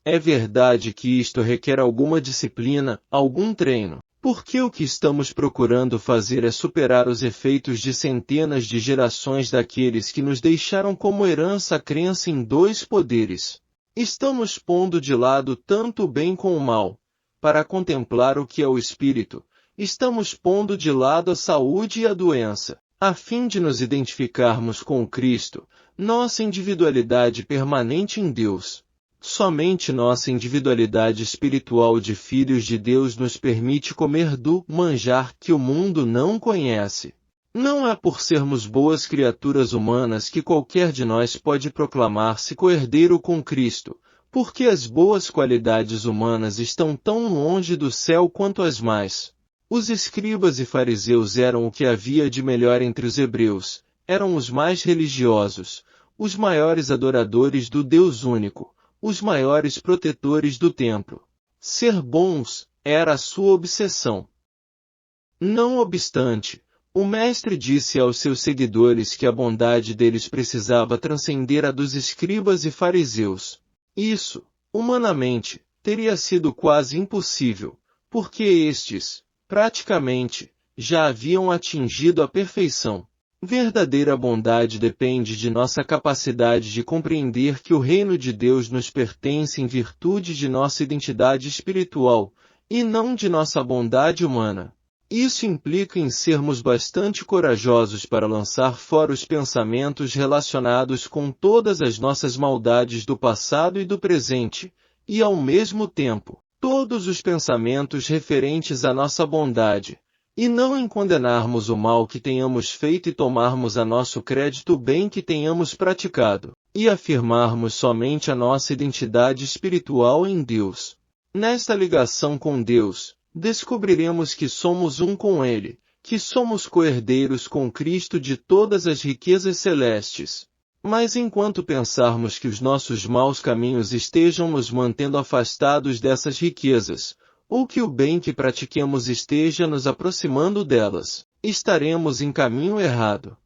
É verdade que isto requer alguma disciplina, algum treino, porque o que estamos procurando fazer é superar os efeitos de centenas de gerações daqueles que nos deixaram como herança a crença em dois poderes. Estamos pondo de lado tanto o bem como o mal, para contemplar o que é o espírito. Estamos pondo de lado a saúde e a doença, a fim de nos identificarmos com o Cristo, nossa individualidade permanente em Deus. Somente nossa individualidade espiritual de filhos de Deus nos permite comer do manjar que o mundo não conhece. Não é por sermos boas criaturas humanas que qualquer de nós pode proclamar-se coerdeiro com Cristo, porque as boas qualidades humanas estão tão longe do céu quanto as más. Os escribas e fariseus eram o que havia de melhor entre os hebreus, eram os mais religiosos, os maiores adoradores do Deus único, os maiores protetores do templo. Ser bons era a sua obsessão. Não obstante, o Mestre disse aos seus seguidores que a bondade deles precisava transcender a dos escribas e fariseus. Isso, humanamente, teria sido quase impossível, porque estes, praticamente, já haviam atingido a perfeição. Verdadeira bondade depende de nossa capacidade de compreender que o reino de Deus nos pertence em virtude de nossa identidade espiritual, e não de nossa bondade humana. Isso implica em sermos bastante corajosos para lançar fora os pensamentos relacionados com todas as nossas maldades do passado e do presente, e ao mesmo tempo, todos os pensamentos referentes à nossa bondade, e não em condenarmos o mal que tenhamos feito e tomarmos a nosso crédito o bem que tenhamos praticado, e afirmarmos somente a nossa identidade espiritual em Deus. Nesta ligação com Deus, descobriremos que somos um com Ele, que somos co-herdeiros com Cristo de todas as riquezas celestes. Mas enquanto pensarmos que os nossos maus caminhos estejam nos mantendo afastados dessas riquezas, ou que o bem que pratiquemos esteja nos aproximando delas, estaremos em caminho errado.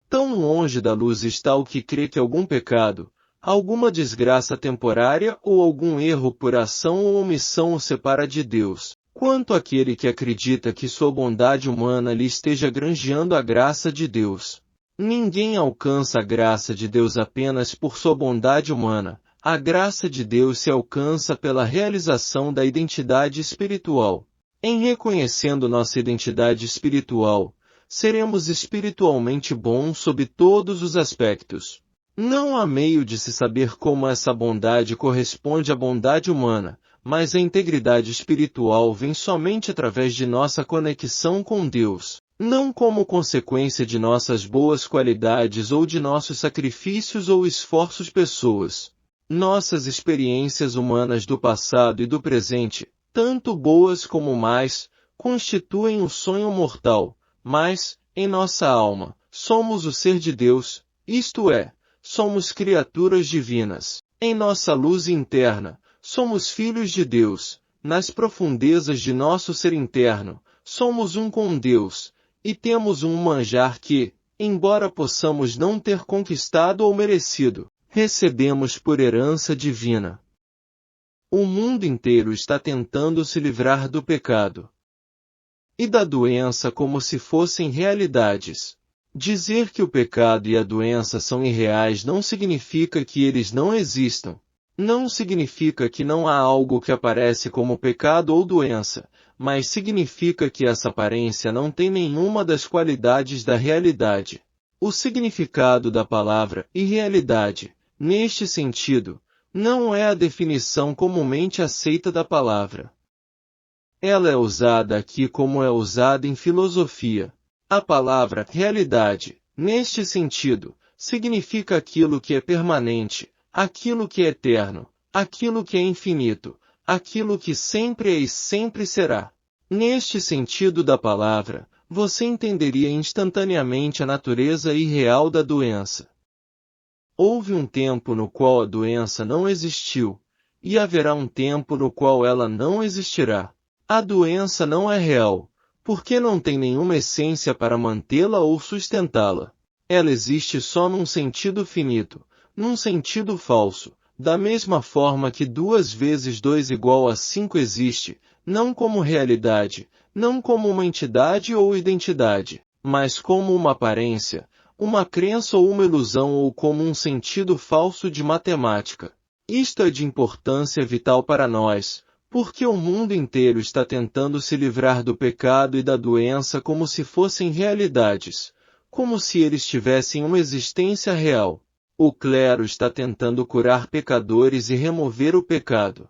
Tão longe da luz está o que crê que algum pecado, alguma desgraça temporária ou algum erro por ação ou omissão o separa de Deus, quanto aquele que acredita que sua bondade humana lhe esteja granjeando a graça de Deus. Ninguém alcança a graça de Deus apenas por sua bondade humana. A graça de Deus se alcança pela realização da identidade espiritual. Em reconhecendo nossa identidade espiritual, seremos espiritualmente bons sob todos os aspectos. Não há meio de se saber como essa bondade corresponde à bondade humana, mas a integridade espiritual vem somente através de nossa conexão com Deus, não como consequência de nossas boas qualidades ou de nossos sacrifícios ou esforços pessoas. Nossas experiências humanas do passado e do presente, tanto boas como más, constituem um sonho mortal, mas, em nossa alma, somos o ser de Deus, isto é, somos criaturas divinas. Em nossa luz interna, somos filhos de Deus. Nas profundezas de nosso ser interno, somos um com Deus, e temos um manjar que, embora possamos não ter conquistado ou merecido, recebemos por herança divina. O mundo inteiro está tentando se livrar do pecado e da doença como se fossem realidades. Dizer que o pecado e a doença são irreais não significa que eles não existam. Não significa que não há algo que aparece como pecado ou doença, mas significa que essa aparência não tem nenhuma das qualidades da realidade. O significado da palavra irrealidade, neste sentido, não é a definição comumente aceita da palavra. Ela é usada aqui como é usada em filosofia. A palavra realidade, neste sentido, significa aquilo que é permanente, aquilo que é eterno, aquilo que é infinito, aquilo que sempre é e sempre será. Neste sentido da palavra, você entenderia instantaneamente a natureza irreal da doença. Houve um tempo no qual a doença não existiu, e haverá um tempo no qual ela não existirá. A doença não é real, porque não tem nenhuma essência para mantê-la ou sustentá-la. Ela existe só num sentido finito, num sentido falso, da mesma forma que 2 vezes 2 igual a 5 existe, não como realidade, não como uma entidade ou identidade, mas como uma aparência, uma crença ou uma ilusão ou como um sentido falso de matemática. Isto é de importância vital para nós, porque o mundo inteiro está tentando se livrar do pecado e da doença como se fossem realidades, como se eles tivessem uma existência real. O clero está tentando curar pecadores e remover o pecado.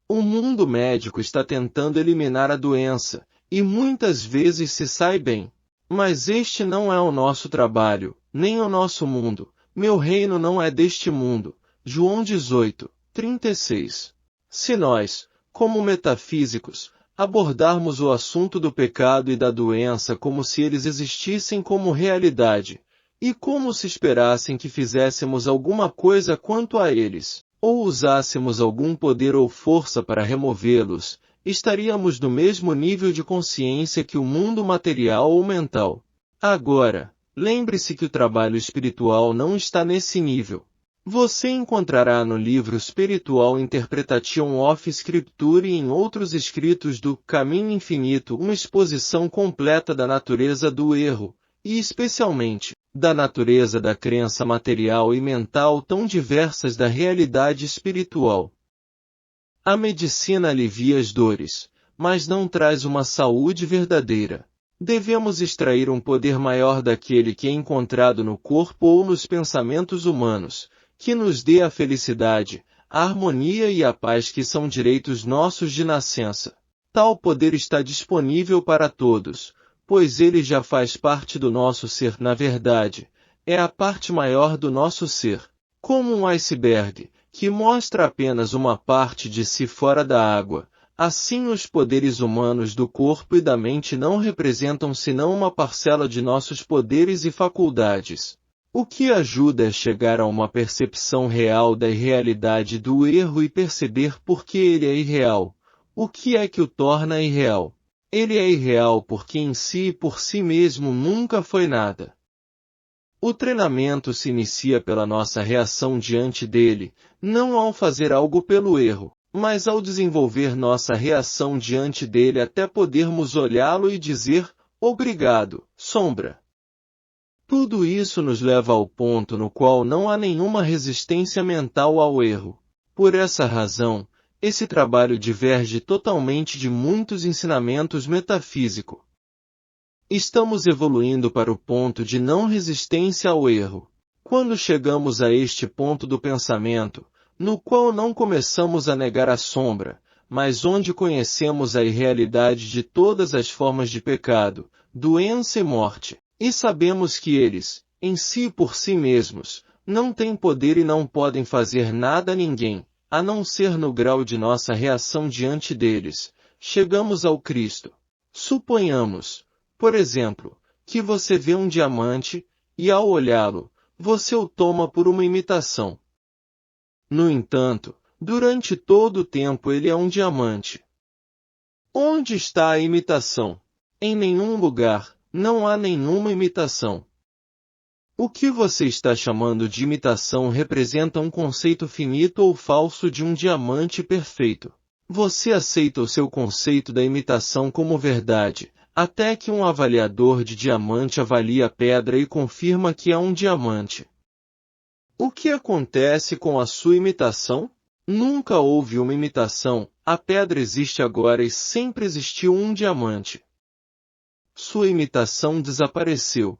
O mundo médico está tentando eliminar a doença, e muitas vezes se sai bem. Mas este não é o nosso trabalho, nem o nosso mundo. Meu reino não é deste mundo. João 18, 36. Se nós, como metafísicos, abordarmos o assunto do pecado e da doença como se eles existissem como realidade, e como se esperassem que fizéssemos alguma coisa quanto a eles, ou usássemos algum poder ou força para removê-los, estaríamos no mesmo nível de consciência que o mundo material ou mental. Agora, lembre-se que o trabalho espiritual não está nesse nível. Você encontrará no livro Spiritual Interpretation of Scripture e em outros escritos do Caminho Infinito uma exposição completa da natureza do erro, e especialmente, da natureza da crença material e mental tão diversas da realidade espiritual. A medicina alivia as dores, mas não traz uma saúde verdadeira. Devemos extrair um poder maior daquele que é encontrado no corpo ou nos pensamentos humanos, que nos dê a felicidade, a harmonia e a paz que são direitos nossos de nascença. Tal poder está disponível para todos, pois ele já faz parte do nosso ser. Na verdade, é a parte maior do nosso ser, como um iceberg, que mostra apenas uma parte de si fora da água. Assim os poderes humanos do corpo e da mente não representam senão uma parcela de nossos poderes e faculdades. O que ajuda a chegar a uma percepção real da irrealidade do erro e perceber por que ele é irreal. O que é que o torna irreal? Ele é irreal porque em si e por si mesmo nunca foi nada. O treinamento se inicia pela nossa reação diante dele, não ao fazer algo pelo erro, mas ao desenvolver nossa reação diante dele até podermos olhá-lo e dizer, obrigado, sombra. Tudo isso nos leva ao ponto no qual não há nenhuma resistência mental ao erro. Por essa razão, esse trabalho diverge totalmente de muitos ensinamentos metafísicos. Estamos evoluindo para o ponto de não resistência ao erro. Quando chegamos a este ponto do pensamento, no qual não começamos a negar a sombra, mas onde conhecemos a irrealidade de todas as formas de pecado, doença e morte, e sabemos que eles, em si e por si mesmos, não têm poder e não podem fazer nada a ninguém, a não ser no grau de nossa reação diante deles, chegamos ao Cristo. Suponhamos, por exemplo, que você vê um diamante, e ao olhá-lo, você o toma por uma imitação. No entanto, durante todo o tempo ele é um diamante. Onde está a imitação? Em nenhum lugar, não há nenhuma imitação. O que você está chamando de imitação representa um conceito finito ou falso de um diamante perfeito. Você aceita o seu conceito da imitação como verdade, até que um avaliador de diamante avalia a pedra e confirma que é um diamante. O que acontece com a sua imitação? Nunca houve uma imitação, a pedra existe agora e sempre existiu um diamante. Sua imitação desapareceu.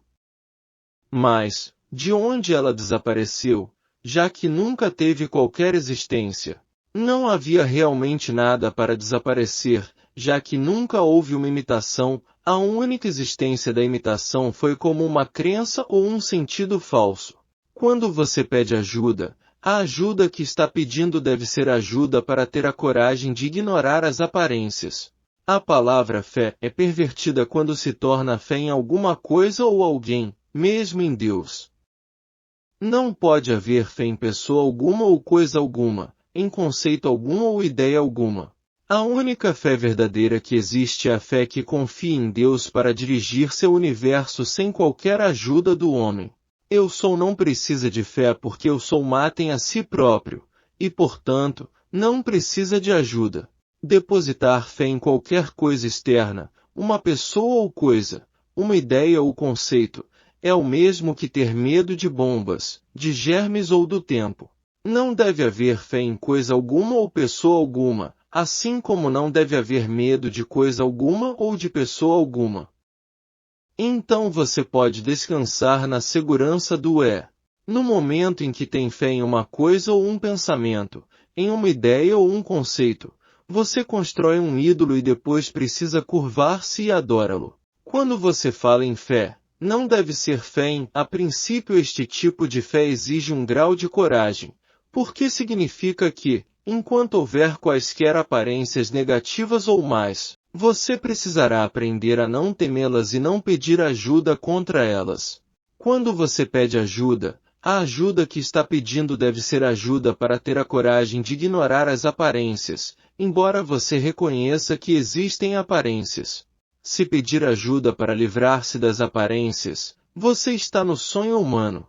Mas, de onde ela desapareceu, já que nunca teve qualquer existência? Não havia realmente nada para desaparecer, já que nunca houve uma imitação, a única existência da imitação foi como uma crença ou um sentido falso. Quando você pede ajuda, a ajuda que está pedindo deve ser ajuda para ter a coragem de ignorar as aparências. A palavra fé é pervertida quando se torna fé em alguma coisa ou alguém, mesmo em Deus. Não pode haver fé em pessoa alguma ou coisa alguma, em conceito algum ou ideia alguma. A única fé verdadeira que existe é a fé que confia em Deus para dirigir seu universo sem qualquer ajuda do homem. Eu sou não precisa de fé porque eu sou matem a si próprio, e portanto, não precisa de ajuda. Depositar fé em qualquer coisa externa, uma pessoa ou coisa, uma ideia ou conceito, é o mesmo que ter medo de bombas, de germes ou do tempo. Não deve haver fé em coisa alguma ou pessoa alguma, assim como não deve haver medo de coisa alguma ou de pessoa alguma. Então você pode descansar na segurança do é. No momento em que tem fé em uma coisa ou um pensamento, em uma ideia ou um conceito, você constrói um ídolo e depois precisa curvar-se e adora-lo. Quando você fala em fé, não deve ser fé em, a princípio este tipo de fé exige um grau de coragem, porque significa que, enquanto houver quaisquer aparências negativas ou mais, Você precisará aprender a não temê-las e não pedir ajuda contra elas. Quando você pede ajuda, a ajuda que está pedindo deve ser ajuda para ter a coragem de ignorar as aparências, embora você reconheça que existem aparências. Se pedir ajuda para livrar-se das aparências, você está no sonho humano.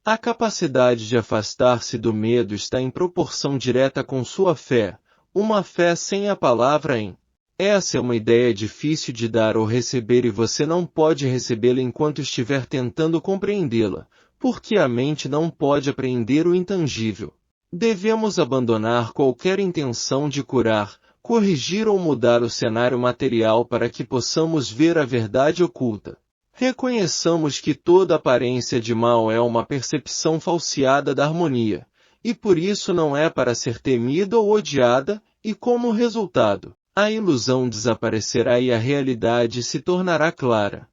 A capacidade de afastar-se do medo está em proporção direta com sua fé, uma fé sem a palavra em. Essa é uma ideia difícil de dar ou receber e você não pode recebê-la enquanto estiver tentando compreendê-la, porque a mente não pode apreender o intangível. Devemos abandonar qualquer intenção de curar, corrigir ou mudar o cenário material para que possamos ver a verdade oculta. Reconheçamos que toda aparência de mal é uma percepção falseada da harmonia, e por isso não é para ser temida ou odiada, e como resultado, a ilusão desaparecerá e a realidade se tornará clara.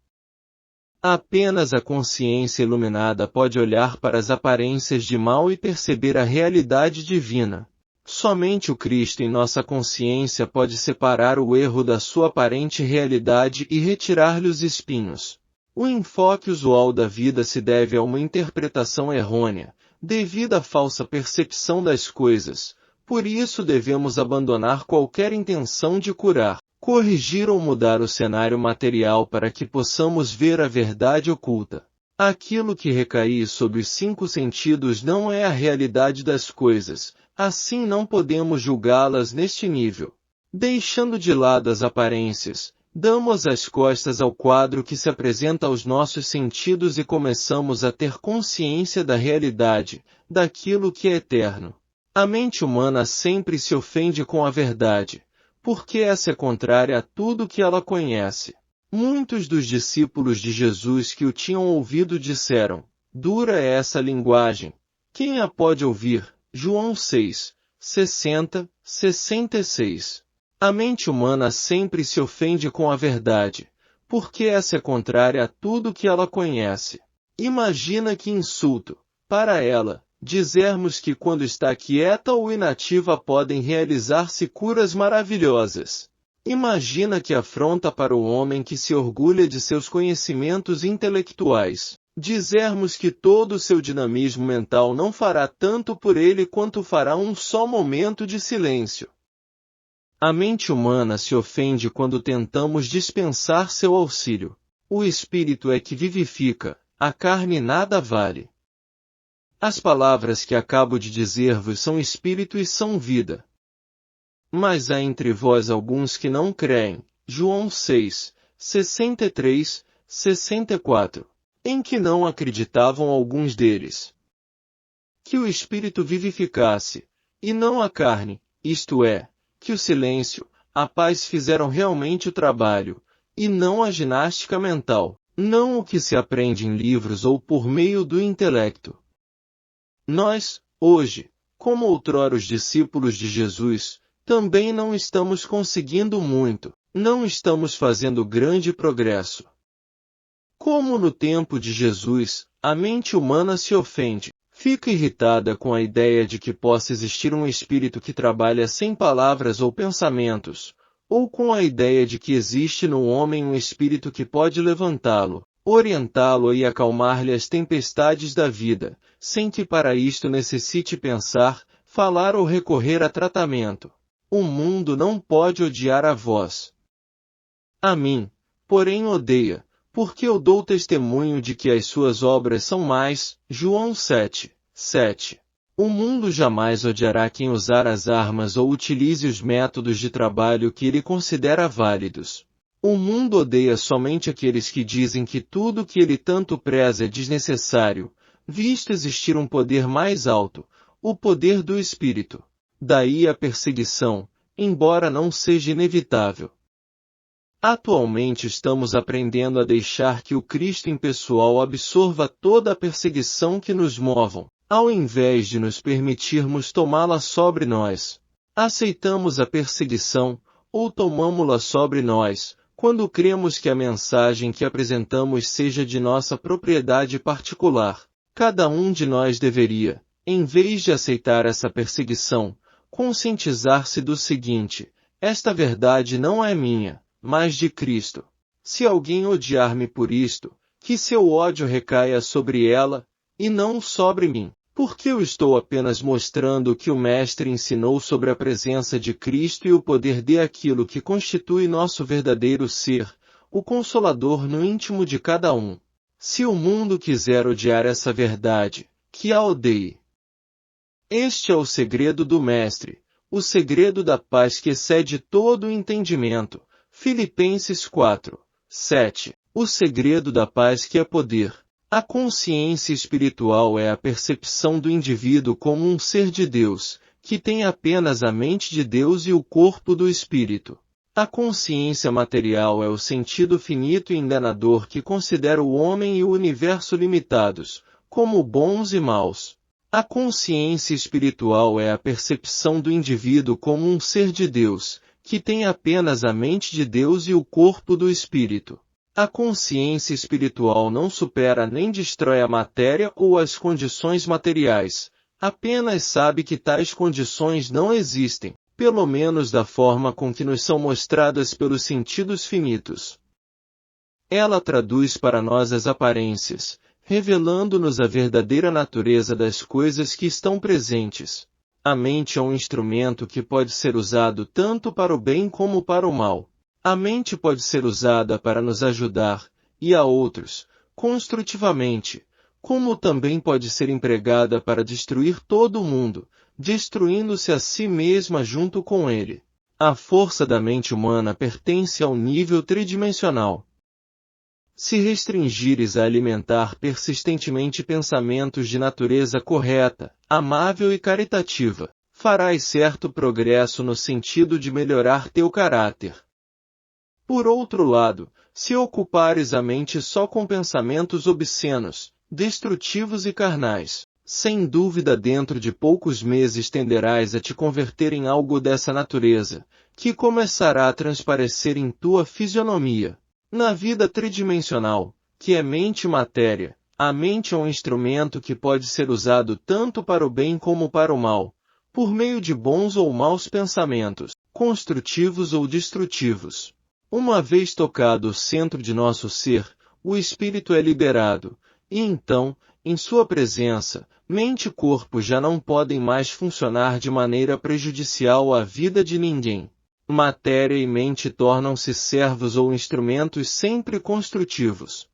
Apenas a consciência iluminada pode olhar para as aparências de mal e perceber a realidade divina. Somente o Cristo em nossa consciência pode separar o erro da sua aparente realidade e retirar-lhe os espinhos. O enfoque usual da vida se deve a uma interpretação errônea, devido à falsa percepção das coisas. Por isso devemos abandonar qualquer intenção de curar, corrigir ou mudar o cenário material para que possamos ver a verdade oculta. Aquilo que recai sobre os 5 sentidos não é a realidade das coisas, assim não podemos julgá-las neste nível. Deixando de lado as aparências, damos as costas ao quadro que se apresenta aos nossos sentidos e começamos a ter consciência da realidade, daquilo que é eterno. A mente humana sempre se ofende com a verdade, porque essa é contrária a tudo que ela conhece. Muitos dos discípulos de Jesus que o tinham ouvido disseram: "Dura é essa linguagem. Quem a pode ouvir?" João 6, 60, 66. A mente humana sempre se ofende com a verdade, porque essa é contrária a tudo que ela conhece. Imagina que insulto, para ela, dizermos que quando está quieta ou inativa podem realizar-se curas maravilhosas. Imagina que afronta para o homem que se orgulha de seus conhecimentos intelectuais. Dizermos que todo o seu dinamismo mental não fará tanto por ele quanto fará um só momento de silêncio. A mente humana se ofende quando tentamos dispensar seu auxílio. O espírito é que vivifica, a carne nada vale. As palavras que acabo de dizer-vos são espírito e são vida. Mas há entre vós alguns que não creem. João 6, 63, 64. Em que não acreditavam alguns deles. Que o espírito vivificasse, e não a carne, isto é, que o silêncio, a paz fizeram realmente o trabalho, e não a ginástica mental, não o que se aprende em livros ou por meio do intelecto. Nós, hoje, como outrora os discípulos de Jesus, também não estamos conseguindo muito, não estamos fazendo grande progresso. Como no tempo de Jesus, a mente humana se ofende, fica irritada com a ideia de que possa existir um espírito que trabalha sem palavras ou pensamentos, ou com a ideia de que existe no homem um espírito que pode levantá-lo, orientá-lo e acalmar-lhe as tempestades da vida, sem que para isto necessite pensar, falar ou recorrer a tratamento. O mundo não pode odiar a vós. A mim, porém odeia, porque eu dou testemunho de que as suas obras são mais. João 7, 7. O mundo jamais odiará quem usar as armas ou utilize os métodos de trabalho que ele considera válidos. O mundo odeia somente aqueles que dizem que tudo que ele tanto preza é desnecessário, visto existir um poder mais alto, o poder do espírito. Daí a perseguição, embora não seja inevitável. Atualmente estamos aprendendo a deixar que o Cristo impessoal absorva toda a perseguição que nos movam, ao invés de nos permitirmos tomá-la sobre nós. Aceitamos a perseguição, ou tomamo-la sobre nós, quando cremos que a mensagem que apresentamos seja de nossa propriedade particular. Cada um de nós deveria, em vez de aceitar essa perseguição, conscientizar-se do seguinte: Esta verdade não é minha, mas de Cristo. Se alguém odiar-me por isto, que seu ódio recaia sobre ela, e não sobre mim, porque eu estou apenas mostrando o que o Mestre ensinou sobre a presença de Cristo e o poder de aquilo que constitui nosso verdadeiro ser, o Consolador no íntimo de cada um. Se o mundo quiser odiar essa verdade, que a odeie. Este é o segredo do Mestre, o segredo da paz que excede todo o entendimento. Filipenses 4, 7. O segredo da paz que é poder. A consciência espiritual é a percepção do indivíduo como um ser de Deus, que tem apenas a mente de Deus e o corpo do Espírito. A consciência material é o sentido finito e enganador que considera o homem e o universo limitados, como bons e maus. A consciência espiritual é a percepção do indivíduo como um ser de Deus, que tem apenas a mente de Deus e o corpo do Espírito. A consciência espiritual não supera nem destrói a matéria ou as condições materiais, apenas sabe que tais condições não existem, pelo menos da forma com que nos são mostradas pelos sentidos finitos. Ela traduz para nós as aparências, revelando-nos a verdadeira natureza das coisas que estão presentes. A mente é um instrumento que pode ser usado tanto para o bem como para o mal. A mente pode ser usada para nos ajudar, e a outros, construtivamente, como também pode ser empregada para destruir todo o mundo, destruindo-se a si mesma junto com ele. A força da mente humana pertence ao nível tridimensional. Se restringires a alimentar persistentemente pensamentos de natureza correta, amável e caritativa, farás certo progresso no sentido de melhorar teu caráter. Por outro lado, se ocupares a mente só com pensamentos obscenos, destrutivos e carnais, sem dúvida dentro de poucos meses tenderás a te converter em algo dessa natureza, que começará a transparecer em tua fisionomia. Na vida tridimensional, que é mente e matéria, a mente é um instrumento que pode ser usado tanto para o bem como para o mal, por meio de bons ou maus pensamentos, construtivos ou destrutivos. Uma vez tocado o centro de nosso ser, o espírito é liberado, e então, em sua presença, mente e corpo já não podem mais funcionar de maneira prejudicial à vida de ninguém. Matéria e mente tornam-se servos ou instrumentos sempre construtivos.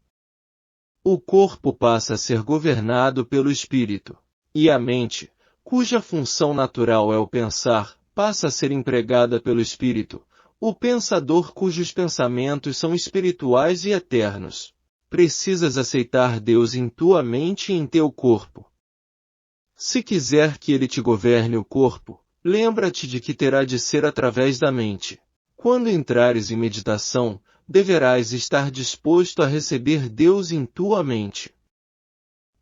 O corpo passa a ser governado pelo espírito, e a mente, cuja função natural é o pensar, passa a ser empregada pelo espírito, o pensador cujos pensamentos são espirituais e eternos. Precisas aceitar Deus em tua mente e em teu corpo. Se quiser que Ele te governe o corpo, lembra-te de que terá de ser através da mente. Quando entrares em meditação, deverás estar disposto a receber Deus em tua mente.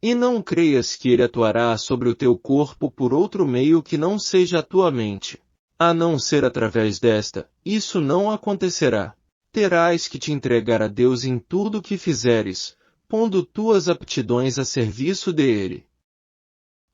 E não creias que Ele atuará sobre o teu corpo por outro meio que não seja a tua mente. A não ser através desta, isso não acontecerá. Terás que te entregar a Deus em tudo o que fizeres, pondo tuas aptidões a serviço dele.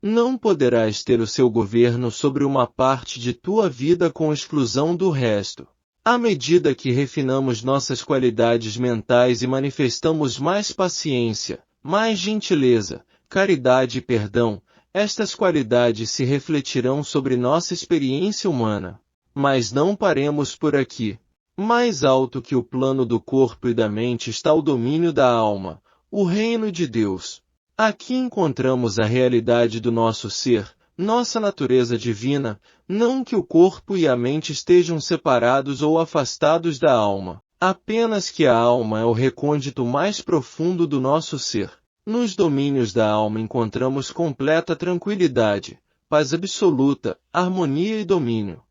Não poderás ter o seu governo sobre uma parte de tua vida com exclusão do resto. À medida que refinamos nossas qualidades mentais e manifestamos mais paciência, mais gentileza, caridade e perdão, estas qualidades se refletirão sobre nossa experiência humana. Mas não paremos por aqui. Mais alto que o plano do corpo e da mente está o domínio da alma, o reino de Deus. Aqui encontramos a realidade do nosso ser, nossa natureza divina, não que o corpo e a mente estejam separados ou afastados da alma, apenas que a alma é o recôndito mais profundo do nosso ser. Nos domínios da alma encontramos completa tranquilidade, paz absoluta, harmonia e domínio.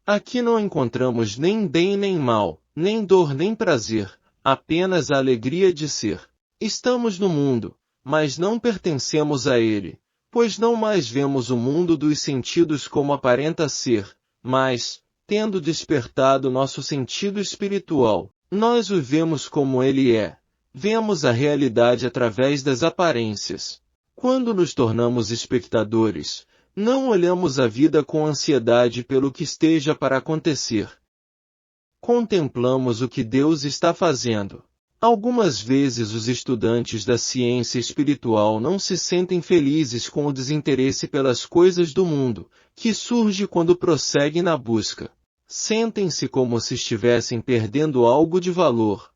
Aqui não encontramos nem bem nem mal, nem dor nem prazer, apenas a alegria de ser. Estamos no mundo, mas não pertencemos a ele, pois não mais vemos o mundo dos sentidos como aparenta ser, mas, tendo despertado nosso sentido espiritual, nós o vemos como ele é. Vemos a realidade através das aparências. Quando nos tornamos espectadores, Não olhamos a vida com ansiedade pelo que esteja para acontecer. Contemplamos o que Deus está fazendo. Algumas vezes os estudantes da ciência espiritual não se sentem felizes com o desinteresse pelas coisas do mundo, que surge quando prosseguem na busca. Sentem-se como se estivessem perdendo algo de valor.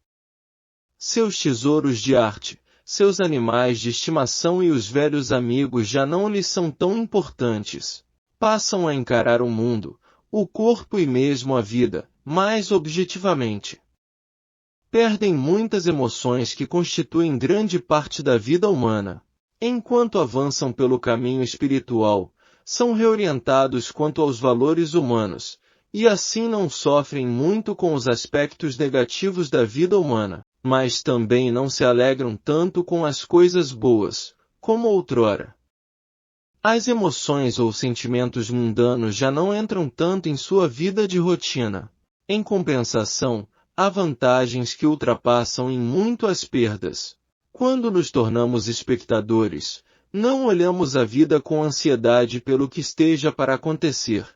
Seus tesouros de arte, seus animais de estimação e os velhos amigos já não lhes são tão importantes. Passam a encarar o mundo, o corpo e mesmo a vida, mais objetivamente. Perdem muitas emoções que constituem grande parte da vida humana. Enquanto avançam pelo caminho espiritual, são reorientados quanto aos valores humanos, e assim não sofrem muito com os aspectos negativos da vida humana, mas também não se alegram tanto com as coisas boas, como outrora. As emoções ou sentimentos mundanos já não entram tanto em sua vida de rotina. Em compensação, há vantagens que ultrapassam em muito as perdas. Quando nos tornamos espectadores, não olhamos a vida com ansiedade pelo que esteja para acontecer.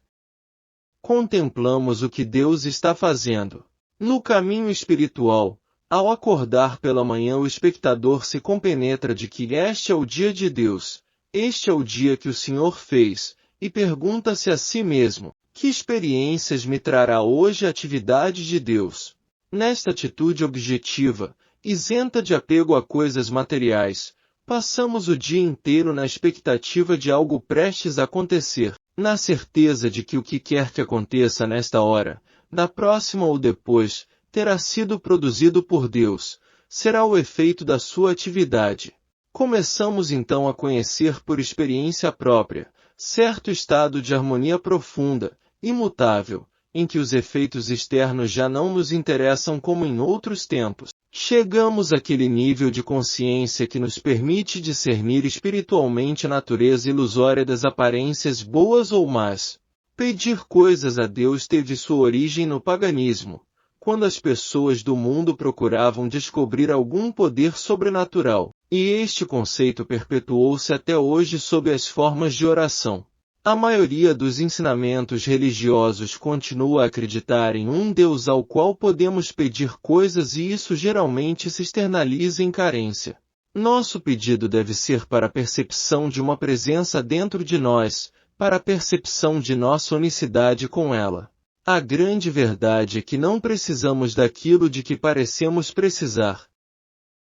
Contemplamos o que Deus está fazendo. No caminho espiritual, ao acordar pela manhã o espectador se compenetra de que este é o dia de Deus, este é o dia que o Senhor fez, e pergunta-se a si mesmo, que experiências me trará hoje a atividade de Deus? Nesta atitude objetiva, isenta de apego a coisas materiais, passamos o dia inteiro na expectativa de algo prestes a acontecer, na certeza de que o que quer que aconteça nesta hora, na próxima ou depois, terá sido produzido por Deus, será o efeito da sua atividade. Começamos então a conhecer por experiência própria, certo estado de harmonia profunda, imutável, em que os efeitos externos já não nos interessam como em outros tempos. Chegamos àquele nível de consciência que nos permite discernir espiritualmente a natureza ilusória das aparências boas ou más. Pedir coisas a Deus teve sua origem no paganismo, quando as pessoas do mundo procuravam descobrir algum poder sobrenatural, e este conceito perpetuou-se até hoje sob as formas de oração. A maioria dos ensinamentos religiosos continua a acreditar em um Deus ao qual podemos pedir coisas e isso geralmente se externaliza em carência. Nosso pedido deve ser para a percepção de uma presença dentro de nós, para a percepção de nossa unicidade com ela. A grande verdade é que não precisamos daquilo de que parecemos precisar.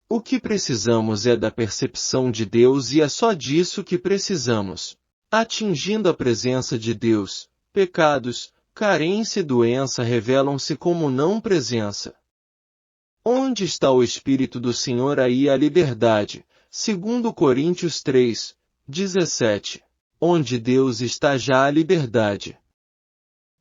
O que precisamos é da percepção de Deus e é só disso que precisamos. Atingindo a presença de Deus, pecados, carência e doença revelam-se como não presença. Onde está o Espírito do Senhor, aí a liberdade, segundo Coríntios 3, 17. Onde Deus está já há liberdade.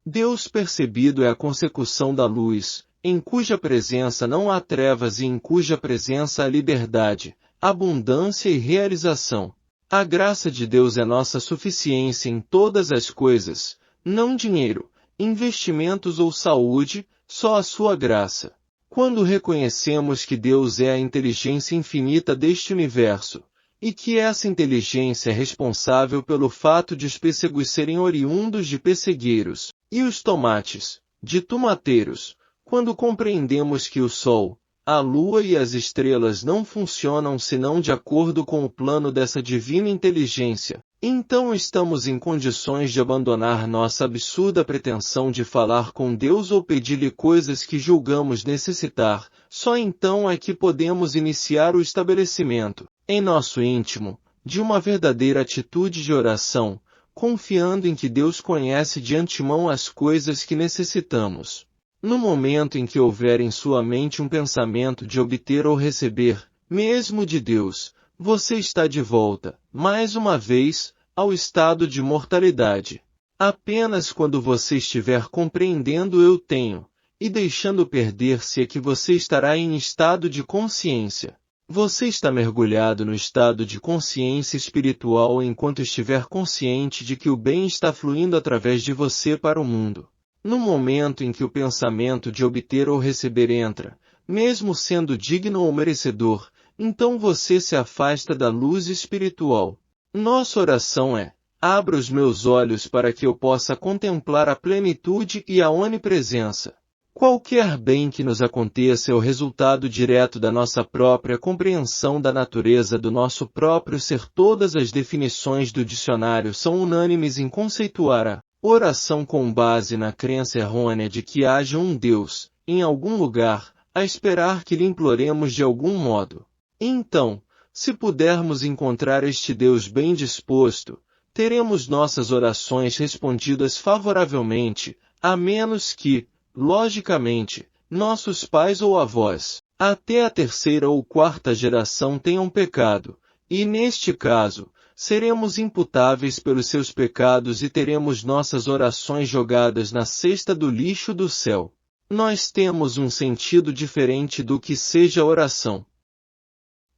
Deus percebido é a consecução da luz, em cuja presença não há trevas e em cuja presença há liberdade, abundância e realização. A graça de Deus é nossa suficiência em todas as coisas, não dinheiro, investimentos ou saúde, só a sua graça. Quando reconhecemos que Deus é a inteligência infinita deste universo, e que essa inteligência é responsável pelo fato de os pêssegos serem oriundos de pessegueiros, e os tomates, de tomateiros, quando compreendemos que o Sol, a Lua e as estrelas não funcionam senão de acordo com o plano dessa divina inteligência, então estamos em condições de abandonar nossa absurda pretensão de falar com Deus ou pedir-lhe coisas que julgamos necessitar, só então é que podemos iniciar o estabelecimento, em nosso íntimo, de uma verdadeira atitude de oração, confiando em que Deus conhece de antemão as coisas que necessitamos. No momento em que houver em sua mente um pensamento de obter ou receber, mesmo de Deus, você está de volta, mais uma vez, ao estado de mortalidade. Apenas quando você estiver compreendendo eu tenho, e deixando perder-se é que você estará em estado de consciência. Você está mergulhado no estado de consciência espiritual enquanto estiver consciente de que o bem está fluindo através de você para o mundo. No momento em que o pensamento de obter ou receber entra, mesmo sendo digno ou merecedor, então você se afasta da luz espiritual. Nossa oração é: Abra os meus olhos para que eu possa contemplar a plenitude e a onipresença. Qualquer bem que nos aconteça é o resultado direto da nossa própria compreensão da natureza do nosso próprio ser. Todas as definições do dicionário são unânimes em conceituar a oração com base na crença errônea de que haja um Deus, em algum lugar, a esperar que lhe imploremos de algum modo. Então, se pudermos encontrar este Deus bem disposto, teremos nossas orações respondidas favoravelmente, a menos que, logicamente, nossos pais ou avós, até a terceira ou quarta geração tenham pecado, e neste caso, seremos imputáveis pelos seus pecados e teremos nossas orações jogadas na cesta do lixo do céu. Nós temos um sentido diferente do que seja oração.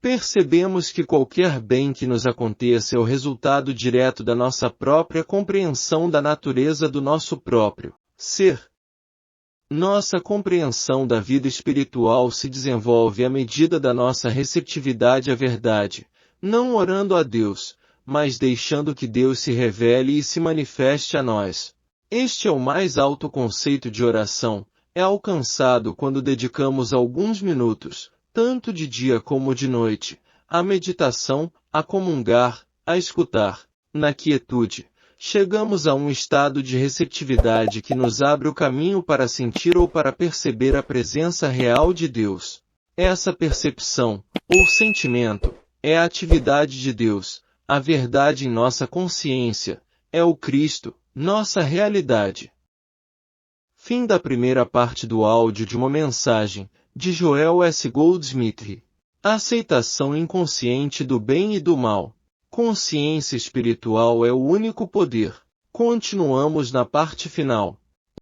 Percebemos que qualquer bem que nos aconteça é o resultado direto da nossa própria compreensão da natureza do nosso próprio ser. Nossa compreensão da vida espiritual se desenvolve à medida da nossa receptividade à verdade, não orando a Deus, mas deixando que Deus se revele e se manifeste a nós. Este é o mais alto conceito de oração, é alcançado quando dedicamos alguns minutos, tanto de dia como de noite, à meditação, a comungar, a escutar. Na quietude, chegamos a um estado de receptividade que nos abre o caminho para sentir ou para perceber a presença real de Deus. Essa percepção, ou sentimento, é a atividade de Deus, a verdade em nossa consciência, é o Cristo, nossa realidade. Fim da primeira parte do áudio de uma mensagem, de Joel S. Goldsmith. Aceitação inconsciente do bem e do mal. Consciência espiritual é o único poder. Continuamos na parte final.